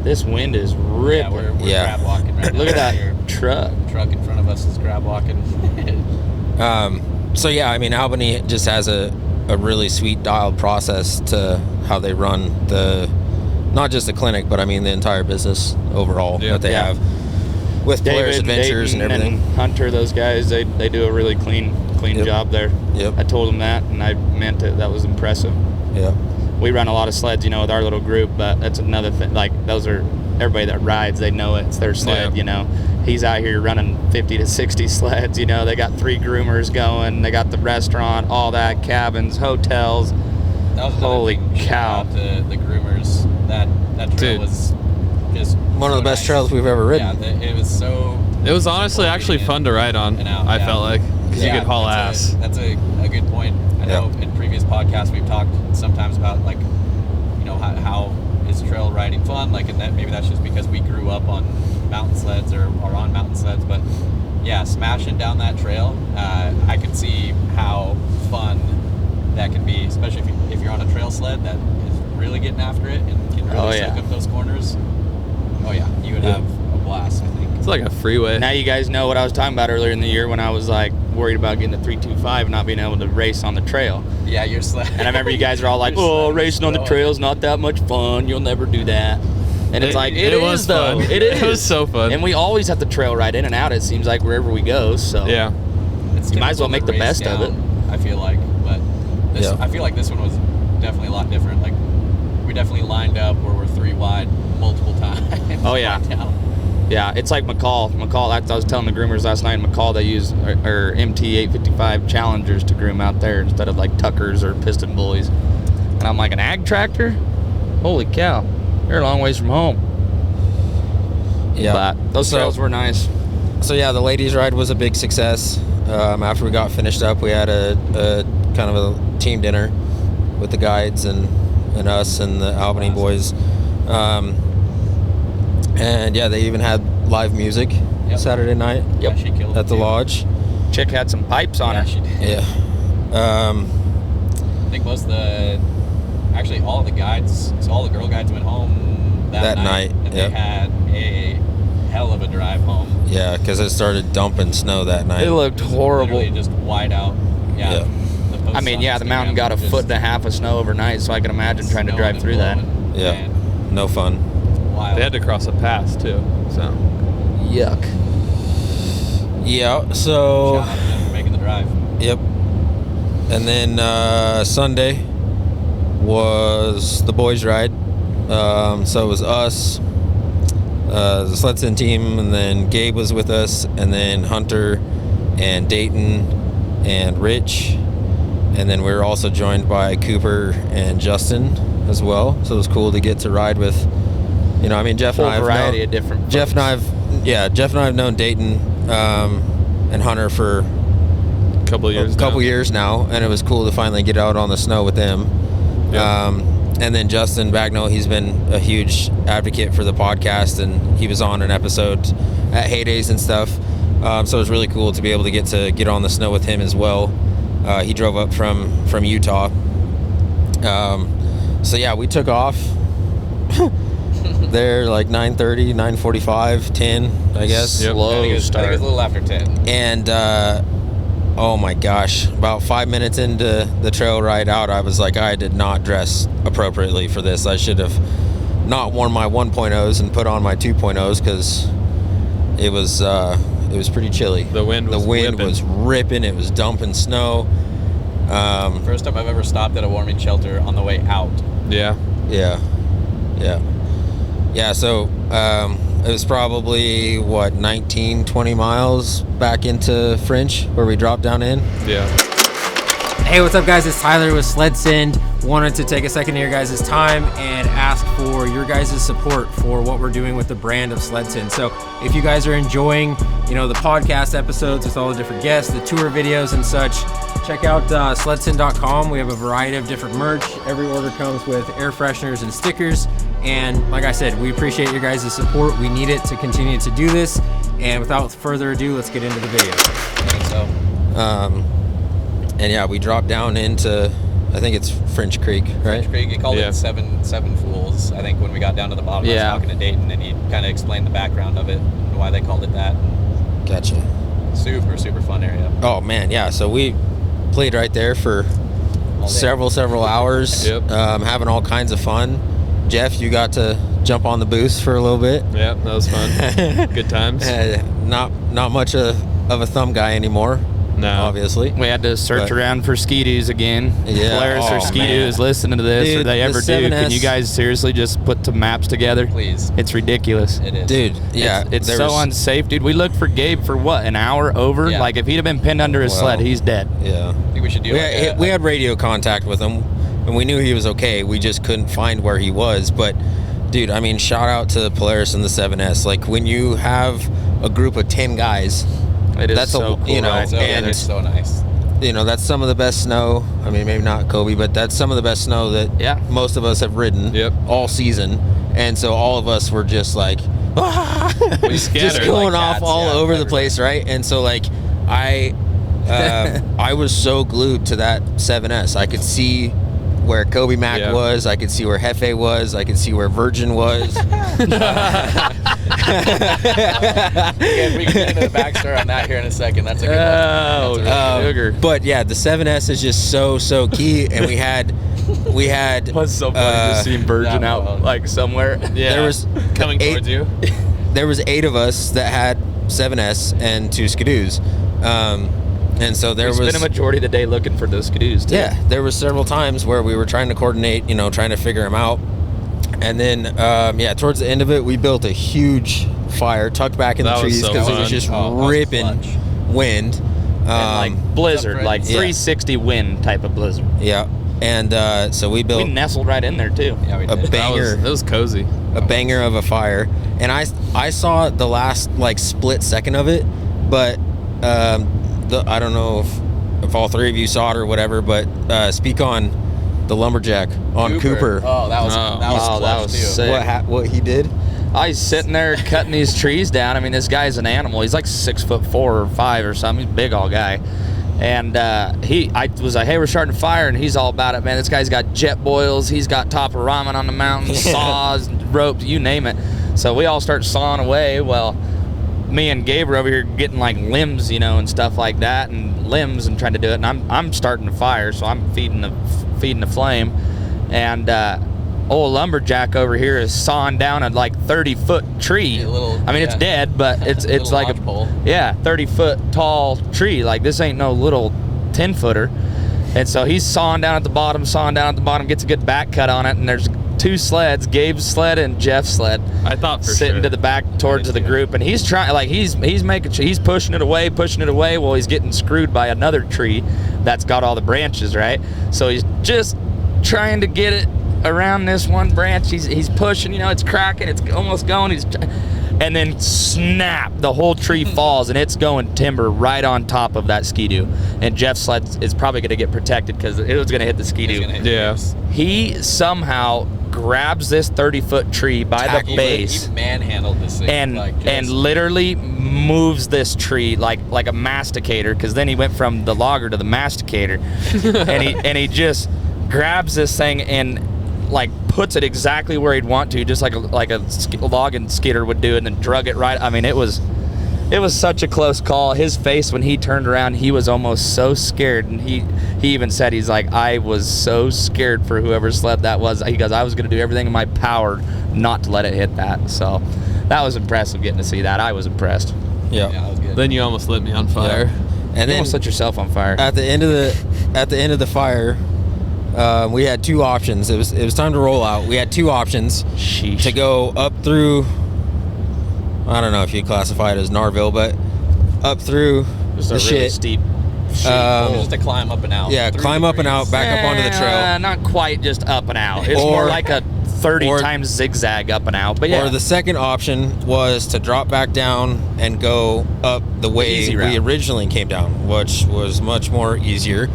This wind is ripping. We're grab walking right now. Look at that Your truck. truck in front of us is grab walking. So yeah, I mean, Albany just has a really sweet dialed process to how they run not just the clinic, but I mean the entire business overall that they have with Polaris Adventures Dayton and everything. And Hunter, those guys, they do a really clean clean Yep. job there. Yep. I told him that, and I meant it. That was impressive. Yeah. We run a lot of sleds, with our little group, but that's another thing. Like, those are everybody that rides, they know it's their sled, He's out here running 50 to 60 sleds, They got 3 groomers going. They got the restaurant, all that, cabins, hotels. That was Holy cow. Shout out to the groomers. That trail Dude. was just One of the best nice. trails we've ever ridden. Yeah, it was so. It was honestly simple actually getting fun to ride on. in and out, I yeah. felt like because you could haul ass. That's a good point. I know in previous podcasts we've talked sometimes about like, how is trail riding fun? Like, and that maybe that's just because we grew up on mountain sleds or on mountain sleds. But yeah, smashing down that trail, I could see how fun that can be, especially if you're on a trail sled that is really getting after it and can really soak up those corners. Oh yeah, you would have a blast, I think. It's like a freeway. Now you guys know what I was talking about earlier in the year when I was like worried about getting the 325 and not being able to race on the trail. Yeah, your sled. And I remember you guys were all like, "Oh, racing on the trail's not that much fun. You'll never do that." And it's like, it was is though. fun. It is. It was so fun. And we always have to trail ride in and out. It seems like wherever we go. So Yeah. It's You might as well typical make the to race best of it. down, I feel like, but this, Yeah. I feel like this one was definitely a lot different. Like, we definitely lined up where we're 3 wide multiple times. Oh, yeah. Down. yeah, it's like McCall. I was telling the groomers last night in McCall they use or MT 855 Challengers to groom out there instead of like Tuckers or Piston Bullies. And I'm like, an ag tractor? Holy cow! You're a long ways from home. Yeah. But those trails were nice. So yeah, the ladies' ride was a big success. After we got finished up, we had a kind of a team dinner with the guides and us and the Albany boys. And yeah, they even had live music Saturday night Yeah, she killed at it the too. lodge. Chick had some pipes on Yeah, her. she did. Yeah. I think actually all of the guides, so all the girl guides went home that night. And yep. they had a hell of a drive home. Yeah, because it started dumping snow that night. It looked horrible. Literally just wide out. Yeah. Yeah. The I mean, yeah, the post-sun mountain got a just foot and a half of snow overnight, so I can imagine trying to snowing drive and through that. blowing. Yeah. Man, No fun. wild. They had to cross a pass too. So Yuck. Yeah, so Shout out to them for making the drive. yep. And then Sunday was the boys' ride. So it was us, the SledSend team, and then Gabe was with us, and then Hunter and Dayton and Rich. And then we were also joined by Cooper and Justin as well. So it was cool to get to ride with, Jeff Whole and I have variety known, of different Jeff and folks. Jeff and I have known Dayton and Hunter for a couple of years. a couple now. years now, and it was cool to finally get out on the snow with them. Yeah. And then Justin Bagnall, he's been a huge advocate for the podcast, and he was on an episode at Heydays and stuff. So it was really cool to be able to get on the snow with him as well. He drove up from Utah. So yeah, we took off there like 9:30, 9:45, 10, I guess. Yep. I Slow think it was a start. little after 10. And oh my gosh, about 5 minutes into the trail ride out, I was like, I did not dress appropriately for this. I should have not worn my 1.0s and put on my 2.0s because it was pretty chilly. The wind was whipping. was ripping. It was dumping snow. First time I've ever stopped at a warming shelter on the way out. Yeah. Yeah, so it was probably 19, 20 miles back into French where we dropped down in. Yeah. Hey, what's up, guys? It's Tyler with SledSend. Wanted to take a second of your guys' time and ask for your guys' support for what we're doing with the brand of SledSend. So if you guys are enjoying, the podcast episodes with all the different guests, the tour videos and such, check out SledSend.com. We have a variety of different merch. Every order comes with air fresheners and stickers. And like I said, we appreciate your guys' support. We need it to continue to do this. And without further ado, let's get into the video. So And yeah, we dropped down into, I think it's French Creek, right? French Creek, he called Yeah. it seven Fools. I think when we got down to the bottom, I Yeah. was talking to Dayton, and he kind of explained the background of it and why they called it that. Gotcha. Super, super fun area. Oh man, yeah. So we played right there for All day. several hours, Yep. having all kinds of fun. Jeff, you got to jump on the boost for a little bit. Yeah, that was fun. Good times. Not much of a thumb guy anymore. No. Obviously. We had to search around for ski-doos again. Yeah. Polaris or ski-doos, listen to this, Dude, or they the ever do. 7S Can you guys seriously just put some maps together? Please. It's ridiculous. It is. Dude, yeah. It's so unsafe, dude. We looked for Gabe for what, an hour over? Yeah. Like, if he'd have been pinned under his sled, he's dead. Yeah. I think we should do We had radio contact with him, and we knew he was okay. We just couldn't find where he was. But, dude, I mean, shout out to Polaris and the 7S. Like, when you have a group of 10 guys, That's so cool, you know, right? and it's so nice. You know, that's some of the best snow. I mean, maybe not Kobe, but that's some of the best snow that most of us have ridden all season. And so all of us were just like, just going off all over the place, right? And so, like, I was so glued to that 7S. I could see where Kobe Mac was. I could see where Hefe was. I could see where Virgin was. We can get into the backstory on that here in a second. That's a good one. Sugar. But yeah, the 7S is just so key, and we had. What's so funny just seeing Virgin out like somewhere. Yeah, there was coming towards you. There was 8 of us that had 7S and 2 skidoos. And so we spent a majority of the day looking for those skidoos too. Yeah, there was several times where we were trying to coordinate, you know, trying to figure them out. And then, towards the end of it, we built a huge fire tucked back in the trees because it was just ripping wind. And like blizzard, like 360 wind type of blizzard. Yeah. And so we built... We nestled right in there too. Yeah, we did. A banger. That was cozy. A banger of a fire. And I saw the last, like, split second of it, but... I don't know if all 3 of you saw it or whatever, but speak on the lumberjack on Cooper. Oh, that was sick. What he did? He's sitting there cutting these trees down. I mean, this guy's an animal. He's like 6'4" or 5 or something. He's a big old guy. And I was like, hey, we're starting a fire, and he's all about it, man. This guy's got jet boils. He's got top of ramen on the mountain, saws, ropes, you name it. So we all start sawing away. Well, me and Gabe were over here getting like limbs, you know, and stuff like that, and limbs, and trying to do it. And I'm starting the fire, so I'm feeding the flame. And old lumberjack over here is sawing down a like 30-foot tree. It's dead, but it's like a 30-foot tall tree. Like, this ain't no little 10-footer. And so he's sawing down at the bottom, gets a good back cut on it, and there's 2 sleds, Gabe's sled and Jeff's sled. I thought sitting to the back towards the group, and he's trying, like, he's pushing it away. Well, he's getting screwed by another tree that's got all the branches, right? So he's just trying to get it around this one branch. He's pushing, you know, it's cracking, it's almost going. And then snap, the whole tree falls, and it's going timber right on top of that skidoo. And Jeff's sled is probably going to get protected because it was going to hit the skidoo. He somehow grabs this 30-foot tree by the base. He manhandled this thing. And literally moves this tree like a masticator, because then he went from the logger to the masticator. and he just grabs this thing and like puts it exactly where he'd want to, just like a logging skidder would do, and then drug it right. I mean, it was such a close call. His face when he turned around, he was almost so scared, and he even said, he's like, I was so scared for whoever sled that was. He goes, I was going to do everything in my power not to let it hit that. So that was impressive getting to see that. I was impressed. Yeah, that was good. Then you almost lit me on fire. And you then almost lit yourself on fire. At the end of the fire, we had 2 options. It was time to roll out. We had 2 options. Sheesh. To go up through, I don't know if you classify it as Narville, but up through the really steep just to climb up and out. Yeah, climb up and out, back up onto the trail. Not quite just up and out. It's more like a 30 times zigzag up and out. But yeah. Or the second option was to drop back down and go up the way we originally came down, which was much more easier.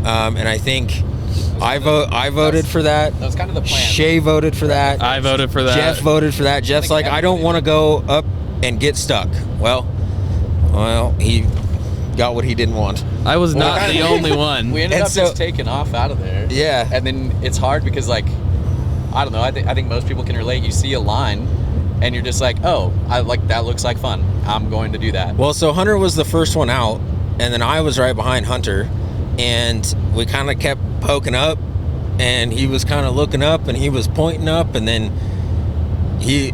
And I think I voted for that. That was kind of the plan. Shay voted for that. I voted for that. Jeff voted for that. Jeff's like, I don't want to go up and get stuck. Well, he got what he didn't want. I was not the only one. We ended up just taking off out of there. Yeah. And then it's hard because, like, I don't know. I think most people can relate. You see a line, and you're just like, oh, that looks like fun. I'm going to do that. Well, so Hunter was the first one out, and then I was right behind Hunter, and we kind of kept poking up, and he was kind of looking up, and he was pointing up, and then he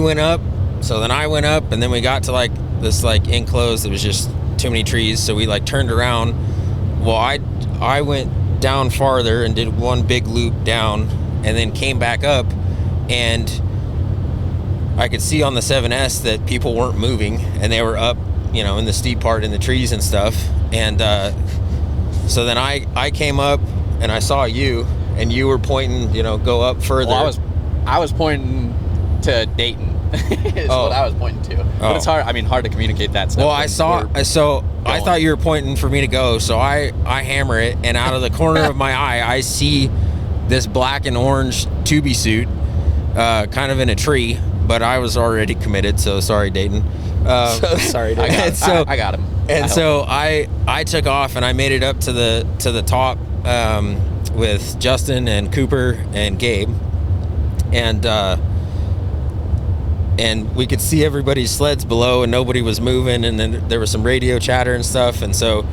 went up, so then I went up, and then we got to like this like enclosed. It was just too many trees, so we like turned around. Well, I went down farther and did one big loop down, and then came back up, and I could see on the 7S that people weren't moving, and they were up, in the steep part in the trees and stuff. And so then I came up and I saw you, and you were pointing, go up further. Well, I was pointing to Dayton. Is what I was pointing to. But it's hard to communicate that stuff. Well, I thought you were pointing for me to go, so I hammer it, and out of the corner of my eye, I see this black and orange Tubi suit, kind of in a tree, but I was already committed, so sorry, Dayton. So sorry, Dayton. I got him. And so I took off, and I made it up to the top with Justin and Cooper and Gabe, and we could see everybody's sleds below, and nobody was moving, and then there was some radio chatter and stuff, and so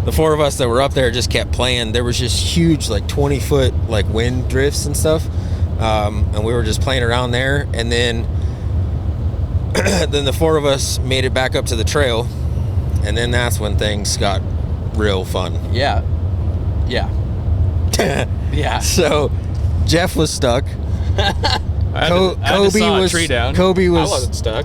the four of us that were up there just kept playing. There was just huge, like 20-foot like wind drifts and stuff, and we were just playing around there, and then the four of us made it back up to the trail, and then that's when things got real fun. Yeah. So Jeff was stuck. I just saw a tree down. Kobe was. I wasn't stuck.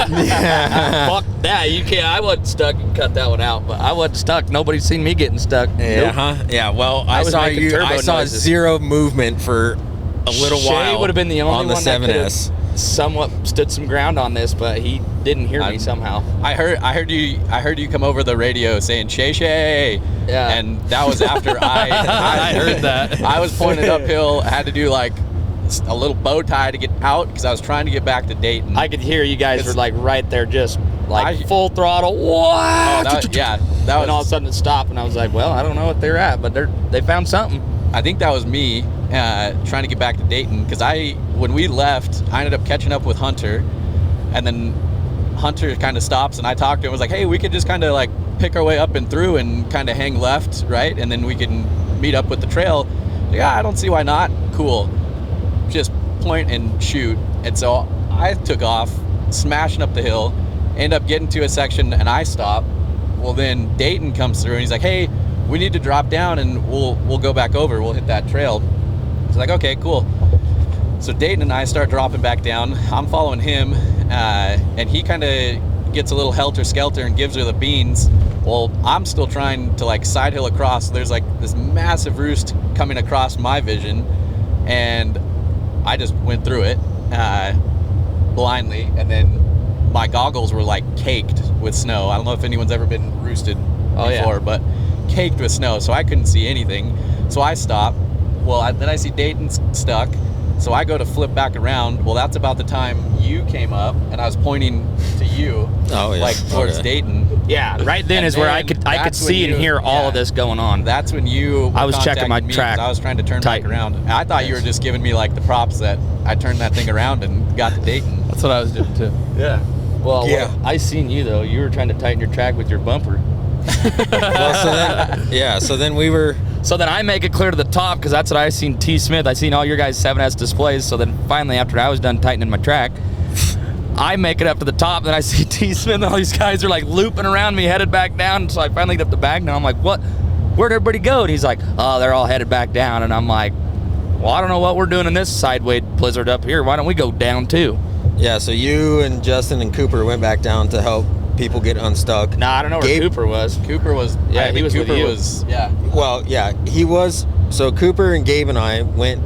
Yeah. Fuck that. You can't. I wasn't stuck. You can cut that one out. But I wasn't stuck. Nobody's seen me getting stuck. Yeah. Nope. Huh? Yeah. Well, I was saw making you. turbo I saw noises. zero movement for a little while. Shay would have been the only on the one that 7S. somewhat stood some ground on this, but he didn't hear me somehow. I heard you come over the radio saying Shay. Yeah. And that was after I heard that. I was pointed uphill. I had to do like a little bow tie to get out because I was trying to get back to Dayton. I could hear you guys were like right there, just like I- full throttle. What? that was And all of a sudden it stopped, and I was like, well, I don't know what they're at, but they found something. I think that was me trying to get back to Dayton because when we left, I ended up catching up with Hunter, and then Hunter kind of stops, and I talked to him. Was like, hey, we could just kind of like pick our way up and through and kind of hang left, right, and then we can meet up with the trail. Yeah, I don't see why not. Cool. Just point and shoot. And so I took off, smashing up the hill, end up getting to a section, and I stop. Well, then Dayton comes through, and he's like, hey, we need to drop down, and we'll go back over. We'll hit that trail. It's like, okay, cool. So Dayton and I start dropping back down. I'm following him, and he kind of gets a little helter-skelter and gives her the beans. Well, I'm still trying to like side hill across. So there's like this massive roost coming across my vision, and I just went through it blindly, and then my goggles were like caked with snow. I don't know if anyone's ever been roosted before, but caked with snow, so I couldn't see anything. So I stopped. Well, then I see Dayton stuck, so I go to flip back around. Well, that's about the time you came up, and I was pointing to you, like towards Dayton. Yeah, right then is where I could see and hear all of this going on. That's when you I was checking my track. I was trying to turn back around. And I thought you were just giving me like the props that I turned that thing around and got to Dayton. That's what I was doing too. Yeah. Well, I seen you though. You were trying to tighten your track with your bumper. So then we were. So then I make it clear to the top because that's what I seen T. Smith. I seen all your guys' 7S displays. So then finally, after I was done tightening my track, I make it up to the top. Then I see T. Smith and all these guys are like looping around me, headed back down. So I finally get up the back. Now I'm like, what? Where'd everybody go? And he's like, oh, they're all headed back down. And I'm like, well, I don't know what we're doing in this sideways blizzard up here. Why don't we go down too? Yeah, so you and Justin and Cooper went back down to help people get unstuck. Nah, I don't know where Cooper was. Cooper was. Yeah, he was Cooper with you. Was. Yeah. Well, yeah, he was. So Cooper and Gabe and I went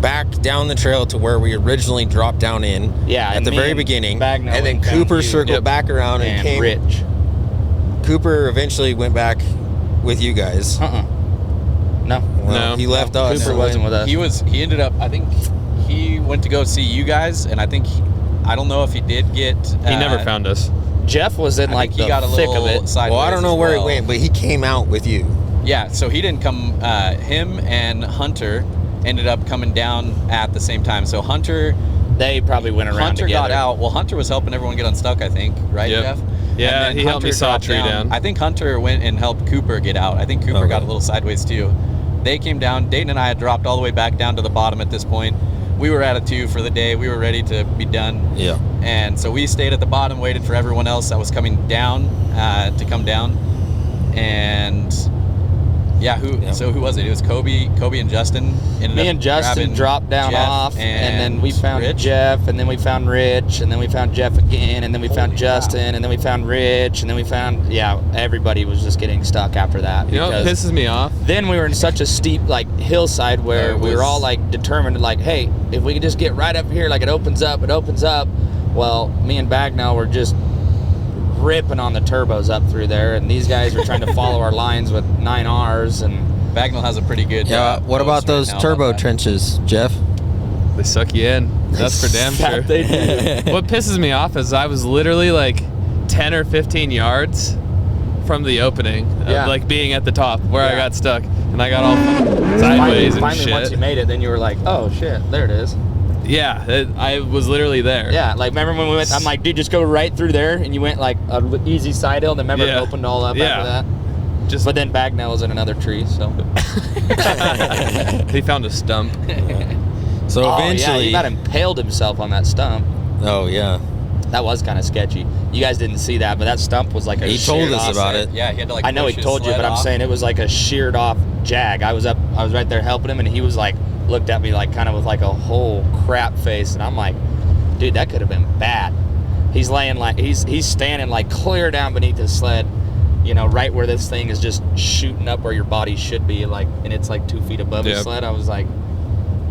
back down the trail to where we originally dropped down in. Yeah, at the very beginning. Bagnell And then went down Cooper you. circled back around and came. Rich. Cooper eventually went back with you guys. No. Well, he left us. Cooper wasn't with us. He ended up. I think he went to go see you guys, and I think I don't know if he did get. He never found us. Jeff was in like he the got a thick little of it. sideways. Well, I don't know as where well. he went, but he came out with you. Yeah, so he didn't come. Him and Hunter ended up coming down at the same time. So They probably went around Hunter together. got out. Well, Hunter was helping everyone get unstuck, I think, right, Yep. Jeff? Yeah, And then he helped me Hunter saw a dropped tree down. I think Hunter went and helped Cooper get out. I think Cooper got a little sideways too. They came down. Dayton and I had dropped all the way back down to the bottom at this point. we were at a 2 for the day. We were ready to be done. Yeah. And so we stayed at the bottom, waited for everyone else that was coming down to come down. And so who was it? It was Kobe and Justin. Me and Justin dropped down Jeff off, and then we found Rich. Jeff, and then we found Rich, and then we found Jeff again, and then we found Justin, and then we found Rich, and then we found, everybody was just getting stuck after that. You know what pisses me off? Then we were in such a steep, like, hillside where we were all, like, determined, like, hey, if we could just get right up here, like, it opens up. Well, me and Bagnell were just ripping on the turbos up through there, and these guys were trying to follow our lines with 9Rs, and Bagnell has a pretty good what about those turbo trenches, Jeff? They suck you in. That's for damn sure. They do. What pisses me off is I was literally like 10 or 15 yards from the opening of like being at the top where I got stuck, and I got all sideways and finally, shit. once you made it, then you were like, oh shit, there it is. Yeah, I was literally there. Yeah, like remember when we went, I'm like, dude, just go right through there, and you went like an easy side hill, and then remember it opened all up after that? But then Bagnell was in another tree, so. He found a stump. So eventually. he about impaled himself on that stump. Oh, yeah. That was kind of sketchy. You guys didn't see that, but that stump was like a He told us about it. Yeah, he had to like I know push he his told you, sled but I'm off. saying it was like a sheared off jag. I was right there helping him, and he was like, looked at me like kind of with like a whole crap face, and I'm like, dude, that could have been bad. He's laying like, he's standing like clear down beneath his sled, you know, right where this thing is just shooting up where your body should be, like, and it's like 2 feet above his sled. I was like,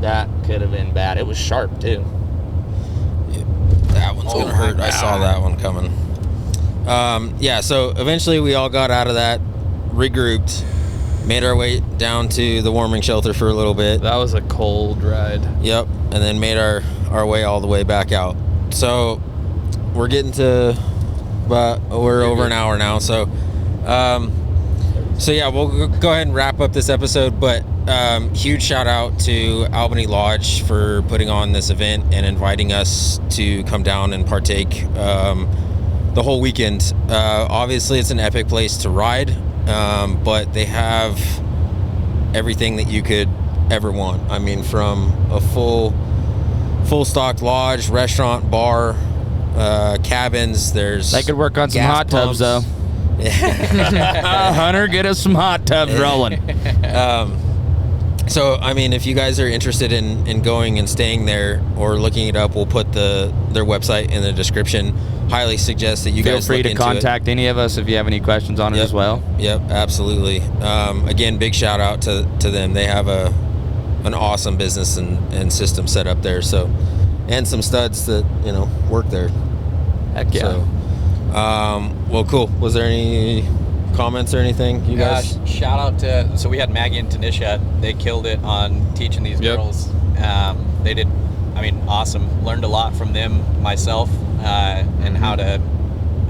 that could have been bad. It was sharp too. That one's gonna hurt. I saw that one coming. So eventually we all got out of that, regrouped, made our way down to the warming shelter for a little bit. That was a cold ride. Yep, and then made our way all the way back out. So we're getting to we're over an hour now. So we'll go ahead and wrap up this episode. But huge shout out to Albany Lodge for putting on this event and inviting us to come down and partake the whole weekend. Obviously, it's an epic place to ride, but they have everything that you could ever want. I mean, from a full stocked lodge, restaurant, bar, cabins. They could work on some gas hot tubs, pumps. though. Hunter, get us some hot tubs rolling. So, I mean, if you guys are interested in going and staying there or looking it up, we'll put their website in the description. Highly suggest that you Feel guys free look to into contact any of us if you have any questions on it as well. Yep, absolutely. Again, big shout out to them. They have an awesome business and system set up there. So, and some studs that work there. Heck yeah. So, well, cool. Was there any comments or anything, you guys? Shout out to, so we had Maggie and Tanisha. They killed it on teaching these girls. They did, awesome. Learned a lot from them, myself, and how to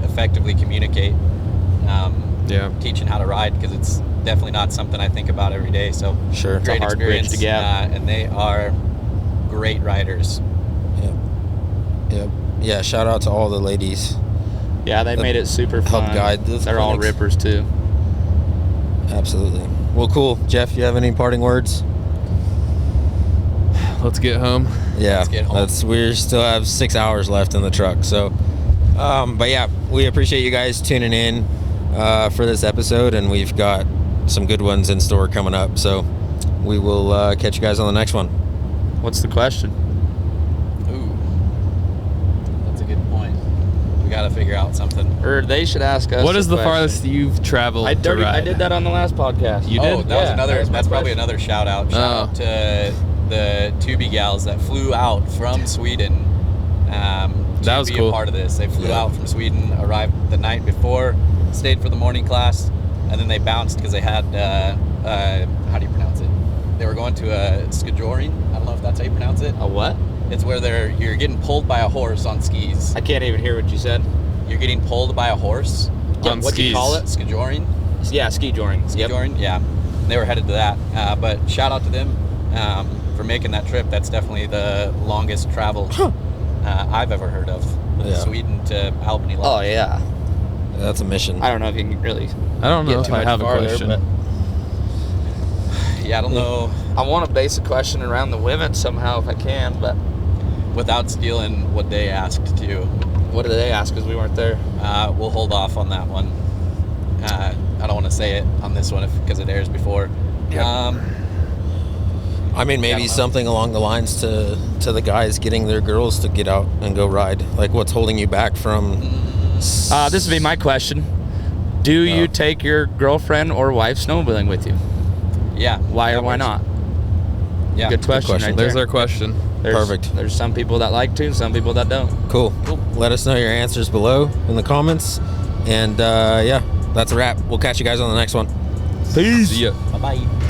effectively communicate. Teaching how to ride, because it's definitely not something I think about every day. So sure, great it's a hard experience bridge to get. and they are great riders. Yep. Yeah, shout out to all the ladies. Yeah, they made it super fun. Help guide the They're all clinics. rippers too. Absolutely. Well, cool. Jeff, you have any parting words? Let's get home. Yeah, Let's get home. We still have 6 hours left in the truck. So, but yeah, we appreciate you guys tuning in for this episode, and we've got some good ones in store coming up. So we will catch you guys on the next one. What's the question? That's a good point. We got to figure out something. Or they should ask us. What is a the question. farthest you've traveled to ride? I did that on the last podcast. You did? That was another. that was my That's probably question. another shout out. Shout out to the Tubi gals that flew out from Sweden. That was to be cool. a part of this. They flew out from Sweden, arrived the night before, stayed for the morning class, and then they bounced because they had how do you pronounce it? They were going to a skijoring. I don't know if that's how you pronounce it. A what? It's where you're getting pulled by a horse on skis. I can't even hear what you said. You're getting pulled by a horse. On What do you skis. call it? Skijoring. Yeah, ski joring. Yep. Skijoring. Yeah. They were headed to that. But shout out to them for making that trip. That's definitely the longest travel I've ever heard of. Yeah. Sweden to Albany Oh Lodge. yeah. That's a mission. I don't know if you can really. I don't know get if too I much have a farther, question. but Yeah, I don't know. I want to base a question around the women somehow if I can, but Without stealing what they asked too. what did they ask? Because we weren't there. We'll hold off on that one. I don't want to say it on this one because it airs before. Yep. I mean, maybe something along the lines to the guys getting their girls to get out and go ride. Like, what's holding you back from? This would be my question. Do you take your girlfriend or wife snowmobiling with you? Yeah. Why or why not? Yeah. Good question. Right There's there. our question. Perfect. There's some people that like to, some people that don't. Cool. Let us know your answers below in the comments. And yeah, that's a wrap. We'll catch you guys on the next one. Peace. See ya. Bye-bye.